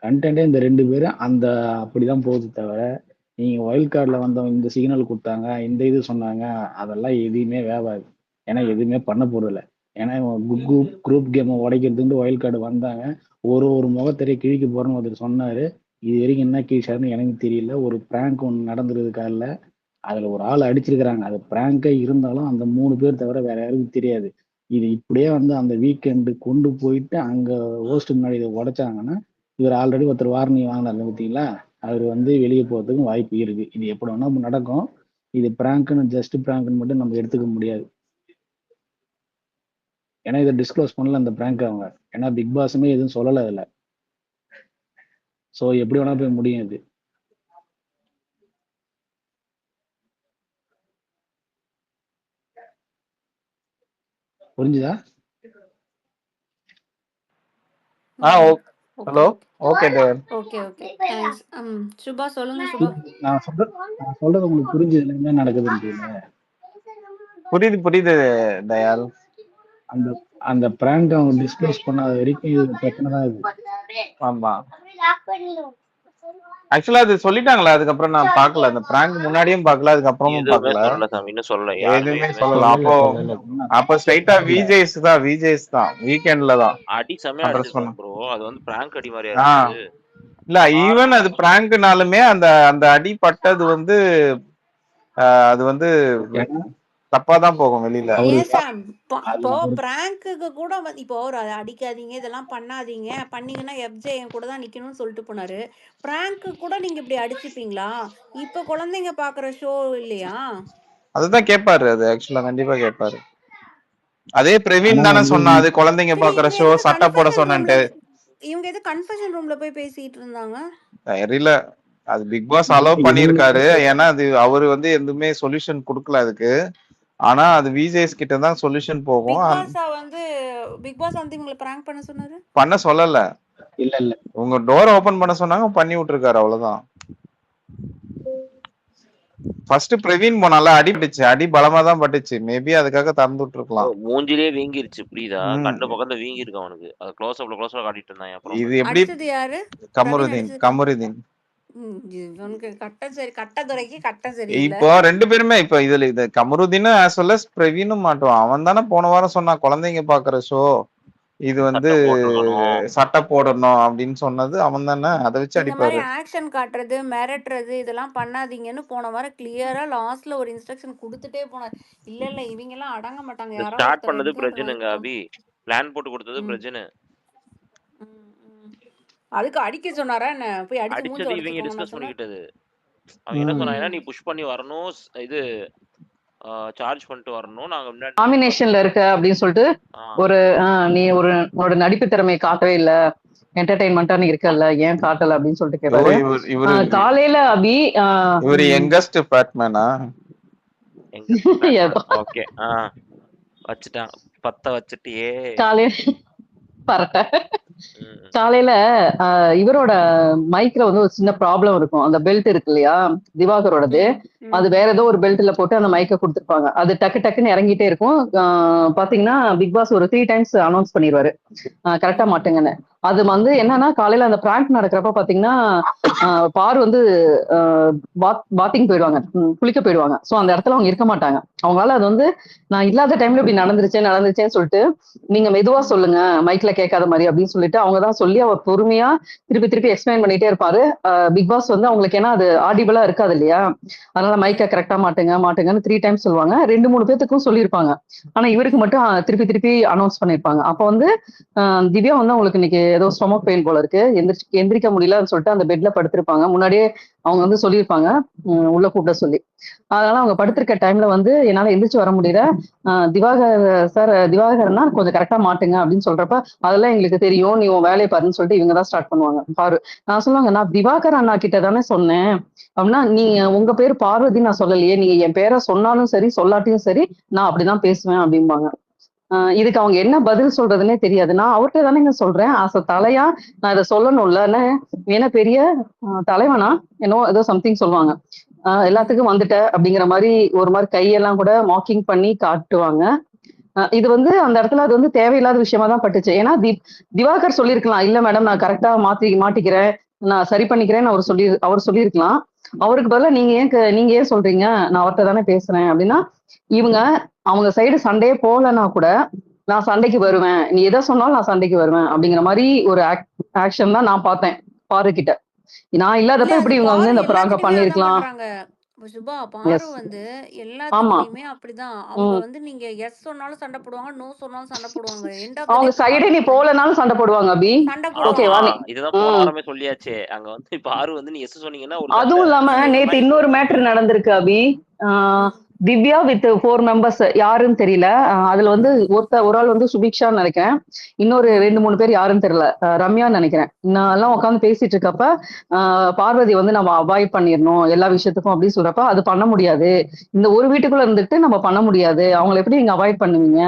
கண்டென்ட்டே இந்த 2 பேரு அந்த அப்படிதான் போகுது தவிர, நீங்க வைல்ட் கார்டுல வந்தவங்க இந்த சிக்னல் குடுத்தாங்க, இந்த இது சொன்னாங்க, அதெல்லாம் எதையுமே வேவாது. ஏன்னா எதுவுமே பண்ண போறதில்ல. ஏன்னா குரூப் கேம உடைக்கிறதுக்கு வைல்ட் கார்டு வந்தாங்க. ஒரு முகத்திரைய கிழிக்க போறேன்னு ஒருத்தர் சொன்னாரு. இது வரைக்கும் என்ன கிழிச்சாருன்னு எனக்கு தெரியல. ஒரு பிராங்க் ஒண்ணு நடந்திருக்கு காலைல. அதுல ஒரு ஆள் அடிச்சிருக்கிறாங்க. அது பிராங்கா இருந்தாலும் அந்த 3 பேர் தவிர வேற யாருக்கும் தெரியாது. இது இப்படியே வந்து அந்த வீக்கெண்டு கொண்டு போயிட்டு அங்க ஹோஸ்ட் முன்னாடி இதை உடைச்சாங்கன்னா, இவர் ஆல்ரெடி ஒருத்தர் வார்னிங் வாங்கினாரு பார்த்தீங்களா? அவரு வந்து வெளியே போறதுக்கும் வாய்ப்பு இருக்கு. இது எப்படி வேணா நடக்கும். இது பிராங்க்னு ஜஸ்ட் பிராங்க்னு மட்டும் நம்ம எடுத்துக்க முடியாது. ஏன்னா இதை டிஸ்க்ளோஸ் பண்ணல அந்த பிராங்க் அவங்க. ஏன்னா பிக் பாஸுமே எதுவும் சொல்லலை அதில். ஸோ எப்படி வேணா போய் முடியும் இது. புரிஞ்சுதா? Hello. Okay okay thanks. Subha சொல்லுங்க சுபா. நான் சொல்றது உங்களுக்கு புரிஞ்சுது என்ன நடக்குதுன்னு? புரியுது தயால். அந்த அந்த பிராங்க் அவங்க டிஸ்க்ளோஸ் பண்ணாத வரைக்கும் இது பிரச்சனை தான் இது. ஆமா ஆக்சுவலா அது சொல்லிட்டாங்களா? அதுக்கப்புறம் நான் பார்க்கல. அந்த பிராங்க் முன்னாடியும் பார்க்கல, அதுக்கப்புறமும் எதுவுமே பார்க்கல. சொல்லல சாமி, இன்னும் சொல்லல. யாருமே எதுவுமே எதுவுமே சொல்லல. சொல்லல. அப்போ ஸ்ட்ரைட்டா விஜேஸ் தான் வீக்கெண்ட்ல தான் அடி செமையா அட்ரஸ் அடிச்சிருப்பாங்க பண்ண. ப்ரோ. அது வந்து பிராங்க் அடி மாதிரியா இருந்துச்சு. இல்ல ஈவன் அது பிராங்க்னாலுமே அந்த அந்த அடி பட்டது வந்து அது வந்து தப்பா தான் போகும் வெளியில. ஏன் சாம் இப்போ பிராங்க்குக்கு கூட இப்போ ஒரு அடிக்காதீங்க, இதெல்லாம் பண்ணாதீங்க, பண்ணீங்கன்னா எஃப்ஜே என் கூட தான் நிக்கணும்னு சொல்லிட்டு போனாரு. பிராங்க்கு கூட நீங்க இப்படி அடிச்சுப்பீங்களா? இப்ப குழந்தைங்க பாக்குற ஷோ இல்லையா? அதுதான் கேட்பாரு. அது ஆக்சுவலா கண்டிப்பா கேட்பாரு. அதே பிரவீன் தானே சொன்னா, அது குழந்தைங்க பாக்குற ஷோ, சட்டை போட சொன்னேன்ட்டு. இவங்க எது கன்ஃபெஷன் ரூம்ல போய் பேசிட்டு இருந்தாங்க தெரியல. அது பிக் பாஸ் அலோவ் பண்ணிருக்காரு. ஏன்னா அது அவரு வந்து எதுவுமே சொல்யூஷன் கொடுக்கல அதுக்கு. ஆனா அது விஜேஸ் கிட்ட தான் சொல்யூஷன் போகும். பிக் பாஸ் வந்து இவங்களை பிராங்க் பண்ண சொன்னாரு. பண்ண சொல்லல. இல்ல உங்க டோர் ஓபன் பண்ண சொன்னாங்க, பண்ணி விட்டுருக்காரு, அவ்வளவுதான். ஃபர்ஸ்ட் பிரவீன் போனால அடிபட்டுச்சு, அடி பலமா தான் பட்டுச்சு. மேபி அதுக்காக திறந்து விட்டுருக்கலாம். மூஞ்சிலே வீங்கிருச்சு, புரியுதா? கண்ணு பக்கத்துல வீங்கி இருக்கு அவனுக்கு. அது க்ளோஸ் அப்ல காட்டிட்டு இருந்தான். அப்புறம் இது எப்படி? யாரு? கமருதீன். கட்டதுரைக்கு கட்டம் சரி. இப்போ ரெண்டு பேருமே இப்ப இதுல இது கமருதீனும் as well as பிரவீனும் மாட்டுவான். அவன் தானே போன வாரம் சொன்னான் குழந்தைங்க பாக்குற ஷோ இது வந்து சட்டை போடணும் அப்படின்னு சொன்னது அவன் தானே. அதை வச்சு அடிப்பாரு. ஆக்ஷன் காட்டுறது, மிரட்டுறது இதெல்லாம் பண்ணாதீங்கன்னு போன வாரம் கிளியரா லாஸ்ட்ல ஒரு இன்ஸ்ட்ரக்ஷன் கொடுத்துட்டே போனார். இல்ல இவங்க எல்லாம் அடங்க மாட்டாங்க. யாரோ ஸ்டார்ட் பண்ணது பிரஜனுங்க. அபி பிளான் போட்டு கொடுத்தது பிரஜனு. அதுக்கு அடிக்க சொன்னாரா என்ன? போய் அடிச்சது இவங்க டிஸ்கஸ் பண்ணிக்கிட்டது. அவங்க என்ன சொன்னாங்கன்னா, நீ புஷ் பண்ணி வரணும், இது சார்ஜ் பண்ணிட்டு வரணும், நாங்க முன்னாடி நாமினேஷன்ல இருக்க அப்படின்னு சொல்லிட்டு ஒரு நீ ஒரு நடிப்பு திறமையை காட்டவே இல்ல, என்டர்டைன்மெண்டா நீ இருக்கல, ஏன் காட்டல அப்படின்னு சொல்லிட்டு கேட்டாரு. காலையில அபி இவரு யங்கஸ்ட் பேட்மேனா? ஓகே வச்சுட்டான், பத்த வச்சுட்டியே. காலையில பரட்ட காலையில இவரோட மைக்ல வந்து ஒரு சின்ன ப்ராப்ளம் இருக்கும். அந்த பெல்ட் இருக்கு இல்லையா திவாகரோடது, அது வேற ஏதோ ஒரு பெல்ட்ல போட்டு அந்த மைக்கை கொடுத்துருப்பாங்க. அது டக்கு டக்குன்னு இறங்கிட்டே இருக்கும். பாத்தீங்கன்னா பிக் பாஸ் ஒரு 3 times அனௌன்ஸ் பண்ணிடுவாரு கரெக்டா மாட்டுங்கன்னு. அது வந்து என்னன்னா காலையில அந்த பிராங்க் நடக்கிறப்ப பாத்தீங்கன்னா பார் வந்து பாத்திங் போயிடுவாங்க, குளிக்க போயிடுவாங்க. சோ அந்த இடத்துல அவங்க இருக்க மாட்டாங்க. அவங்களால அது வந்து நான் இல்லாத டைம்ல இப்படி நடந்துருச்சேன்னு சொல்லிட்டு நீங்க மெதுவா சொல்லுங்க மைக்ல கேட்காத மாதிரி அப்படின்னு சொல்லிட்டு அவங்கதான் சொல்லி அவர் பொறுமையா திருப்பி எக்ஸ்பிளைன் பண்ணிட்டே இருப்பாரு. பிக் பாஸ் வந்து அவங்களுக்கு ஏன்னா அது ஆடிபிளா இருக்காது இல்லையா, அதனால மைக்கை கரெக்டா மாட்டுங்கன்னு 3 times சொல்லுவாங்க. 2-3 பேத்துக்கும் சொல்லியிருப்பாங்க. ஆனா இவருக்கு மட்டும் திருப்பி அனௌன்ஸ் பண்ணிருப்பாங்க. அப்ப வந்து திவ்யா வந்து அவங்களுக்கு இன்னைக்கு ஏதோ ஸ்டொமக் பெயின் போல இருக்கு, எந்திரிக்க முடியலன்னு சொல்லிட்டு அந்த பெட்ல படுத்திருப்பாங்க. முன்னாடியே அவங்க வந்து சொல்லியிருப்பாங்க உள்ள கூப்பிட சொல்லி. அதனால அவங்க படுத்திருக்க டைம்ல வந்து என்னால எந்திரிச்சு வர முடியல, திவாகர்னா கொஞ்சம் கரெக்டா மாட்டுங்க அப்படின்னு சொல்றப்ப அதெல்லாம் எங்களுக்கு தெரியும், நீ உன் வேலையை பாருன்னு சொல்லிட்டு இவங்க தான் ஸ்டார்ட் பண்ணுவாங்க. பாரு நான் சொல்லுவாங்க, நான் திவாகர் அண்ணா கிட்ட தானே சொன்னேன் அப்படின்னா, நீங்க உங்க பேரு பார்வதி நான் சொல்லலையே, நீங்க என் பேரை சொன்னாலும் சரி சொல்லாட்டியும் சரி நான் அப்படிதான் பேசுவேன் அப்படிம்பாங்க. இதுக்கு அவங்க என்ன பதில் சொல்றதுன்னே தெரியாது. நான் அவர்கிட்ட தானேங்க சொல்றேன், தலையா நான் இதை சொல்லணும்ல, ஏன்னா பெரிய தலைவனா ஏதோ சம்திங் சொல்லுவாங்க, எல்லாத்துக்கும் வந்துட்ட அப்படிங்கிற மாதிரி ஒரு மாதிரி கையெல்லாம் கூட மாக்கிங் பண்ணி காட்டுவாங்க. இது வந்து அந்த இடத்துல அது வந்து தேவையில்லாத விஷயமா தான் பட்டுச்சு. ஏன்னா திவாகர் சொல்லியிருக்கலாம், இல்ல மேடம் நான் கரெக்டா மாட்டிக்கிறேன், நான் சரி பண்ணிக்கிறேன்னு அவர் சொல்லியிருக்கலாம். அவருக்கு பதிலா நீங்க ஏன் சொல்றீங்க, நான் அவர்கிட்ட தானே பேசுறேன் அப்படின்னா, அவங்க சைடு சண்டையே போகலன்னா கூட நான் சண்டைக்கு வருவேன், நீ எதை சொன்னாலும் நான் சண்டைக்கு வருவேன் அப்படிங்கிற மாதிரி ஒரு ஆக்ஷன் தான் நான் பார்த்தேன் பாரு கிட்ட. நான் இல்லாதப்ப எப்படி இவங்க வந்து இந்த பிராங்க பண்ணிருக்கலாம். சுபா பாரு எஸ் வந்து ஆமா எல்லாத்துக்கிட்டயுமே அப்படிதான். அவங்க ம் வந்து நீங்க எஸ் சொன்னாலும் சண்டை போடுவாங்க, நோ சொன்னாலும் சண்டை போடுவாங்க. எண்ட் ஆஃப் த அவங்க டே சைடே பாரு நீ வந்து போகலனாலும் சண்டை போடுவாங்க அபி. சண்டை ஆமா ஓகேவா போடுவாங்க. நீ இதுதான் போன ம் வாரமே சொல்லியாச்சே. அங்க வந்து இப்ப ஆறு வந்து நீ எஸ் சொன்னீங்கன்னா ஒரு சண்டை, அதுவும் இல்லாம ம் நேத்து மைக் இன்னொரு மேட்ரு நடந்திருக்கு அபி. ஆஹ் ம் திவ்யா வித் 4 மெம்பர்ஸ் யாருன்னு தெரியல. அதுல வந்து ஒரு ஆள் வந்து சுபிக்ஷான்னு நினைக்கிறேன். இன்னொரு ம் 2 3 பேர் யாருன்னு தெரியல. ரம்யான்னு நினைக்கிறேன். நான் எல்லாம் உட்காந்து பேசிட்டு இருக்கப்ப பார்வதி வந்து நம்ம அவாய்ட் பண்ணிடணும் எல்லா விஷயத்துக்கும் அப்படின்னு சொல்றப்ப அது பண்ண முடியாது. இந்த ஒரு வீட்டுக்குள்ள இருந்துட்டு நம்ம பண்ண முடியாது. அவங்களை எப்படி நீங்க அவாய்ட் பண்ணுவீங்க?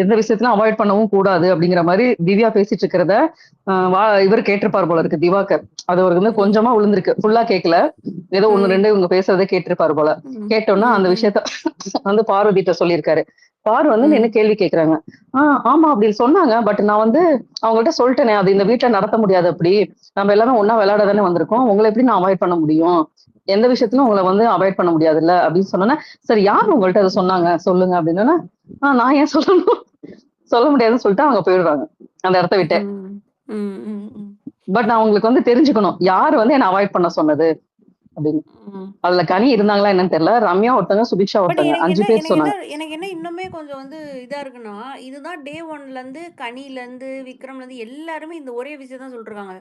எந்த விஷயத்திலும் அவாய்ட் பண்ணவும் கூடாது அப்படிங்கிற மாதிரி திவ்யா பேசிட்டு இருக்கிறத இவர் கேட்டிருப்பார் போல இருக்கு, திவாகர். அது அவருக்கு வந்து ம் கொஞ்சமா விழுந்திருக்கு, ஃபுல்லா கேட்கல. ஏதோ ஒண்ணு ம் ரெண்டு இவங்க பேசுறதை கேட்டிருப்பாரு போல. ம் கேட்டோம்னா ம் அந்த ம் விஷயத்த வந்து பார்வதிட்ட சொல்லியிருக்காரு. பாரு வந்து ம் என்ன கேள்வி கேக்குறாங்க. ஆமா அப்படின்னு சொன்னாங்க. பட் நான் வந்து அவங்கள்ட்ட சொல்லிட்டேனே, அது இந்த வீட்டுல நடத்த முடியாது. அப்படி நம்ம எல்லாரும் ஒண்ணா விளையாட தானே வந்திருக்கோம். உங்களை எப்படி நான் அவாய்ட் பண்ண முடியும்? எந்த விஷயத்திலும் உங்களை வந்து அவாய்ட் பண்ண முடியாதுல்ல அப்படின்னு சொன்னோன்னா, சரி யார் உங்கள்ட்ட அதை சொன்னாங்க சொல்லுங்க அப்படின்னா, நான் ஏன் சொல்லணும், சொல்ல முடியாதுன்னு சொல்லிட்டு அவங்க போயிடுறாங்க அந்த இடத்த விட்டு. ம் ம் ம் ம் பட் நான் உங்களுக்கு வந்து தெரிஞ்சுக்கணும் யார் வந்து என்ன அவாய்ட் பண்ண சொன்னது அப்படின்னு. ம் அதுல கனி இருந்தாங்களா என்னன்னு தெரியல. ரம்யா ஒருத்தங்க, சுபிக்ஷா பட் ஒருத்தங்க, எனக்கு 5 என்ன பேர் எனக்கு என்ன சொன்னாங்க. எனக்கு என்ன இன்னுமே கொஞ்சம் வந்து இதா இருக்குன்னா, இதுதான் டே ஒன்லேருந்து கனிலேருந்து விக்ரம்லேருந்து எல்லாருமே இந்த ஒரே விஷயம் தான் சொல்லிருக்காங்க.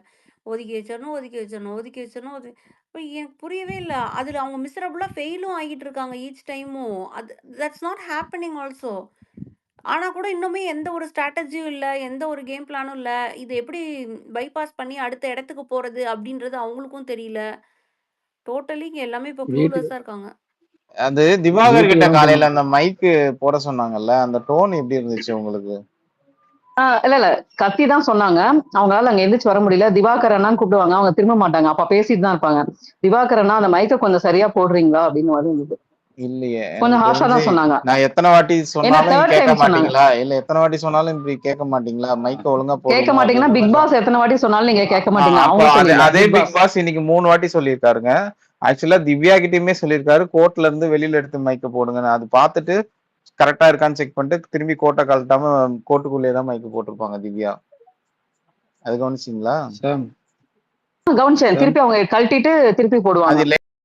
ஒதுக்கி வச்சிடணும், ஒதுக்கி வச்சிடணும், ஒதுக்கி வச்சிடணும். இப்போ எனக்கு புரியவே இல்லை. அதில் அவங்க மிஸ்ரபுளாக ஃபெயிலும் ஆகிட்டு இருக்காங்க ஈச் டைமும். அது தட்ஸ் நாட் ஹேப்பனிங் ஆல்சோ. ஆனால் கூட இன்னுமே எந்த ஒரு ஸ்ட்ராட்டஜியும் இல்லை, எந்த ஒரு கேம் பிளானும் இல்லை. இது எப்படி பைபாஸ் பண்ணி அடுத்த இடத்துக்கு போகிறது அப்படின்றது அவங்களுக்கும் தெரியல. டோட்டலி இங்கே எல்லாமே இப்போ வீட்டுக்கு க்ளூலெஸ்ஸாக இருக்காங்க. அது திவாகர் வீட்டுக்கு கிட்ட தான் காலையில போகணும். அந்த மைக்கு போட சொன்னாங்கல்ல, அந்த டோன் எப்படி இருந்துச்சு உங்களுக்கு? இல்ல இல்ல கத்தி தான் சொன்னாங்க. அவங்களால அங்க எந்திரிச்சு வர முடியல. திவாகர் அண்ணான்னு கூப்பிடுவாங்க, அவங்க திரும்ப மாட்டாங்க. அப்ப பேசிட்டு தான் இருப்பாங்க. திவாகர் அண்ணா அந்த மைக்க கொஞ்சம் சரியா போடுறீங்களா அப்படின்னு இருந்தது. இல்லையே, எனக்கு கொஞ்சம் ஹார்ஷா தெரிஞ்சு தான் சொன்னாங்க. நான் எத்தனை வாட்டி ஏன்னா சொன்னாலும் தேர்ட் கேட்க டைம் சொன்னாங்க. மாட்டீங்களா? இல்ல எத்தனை வாட்டி சொன்னாலும் இப்படி கேட்க மாட்டீங்களா? மைக்க ஒழுங்கா கேட்க போடுங்க மாட்டீங்கன்னா அப்படின்ற பிக் மாதிரி பாஸ் எத்தனை வாட்டி சொன்னாலும் நீங்க கேட்க மாட்டீங்க. அப்ப அவங்க அதே சொல்லல, அதே பிக் பிக் பாஸ். பாஸ் இன்னைக்கு 3 வாட்டி சொல்லியிருக்காருங்க. ஆக்சுவலா திவ்யா கிட்டயுமே சொல்லியிருக்காரு, கோர்ட்ல இருந்து வெளியில எடுத்து மைக்க போடுங்க. அது பார்த்துட்டு கரெக்டா இருக்கான்னு செக் பண்ணிட்டு திரும்பி கோட்டை கழட்டாம கோர்ட்டுக்குள்ளேயே தான் மைக்கு போட்டிருப்பாங்க திவ்யா. அது கவனிச்சிங்களா? சாம் கவனிச்சேன். சாம் திருப்பி அவங்க கழட்டிட்டு திருப்பி போடுவாங்க. அது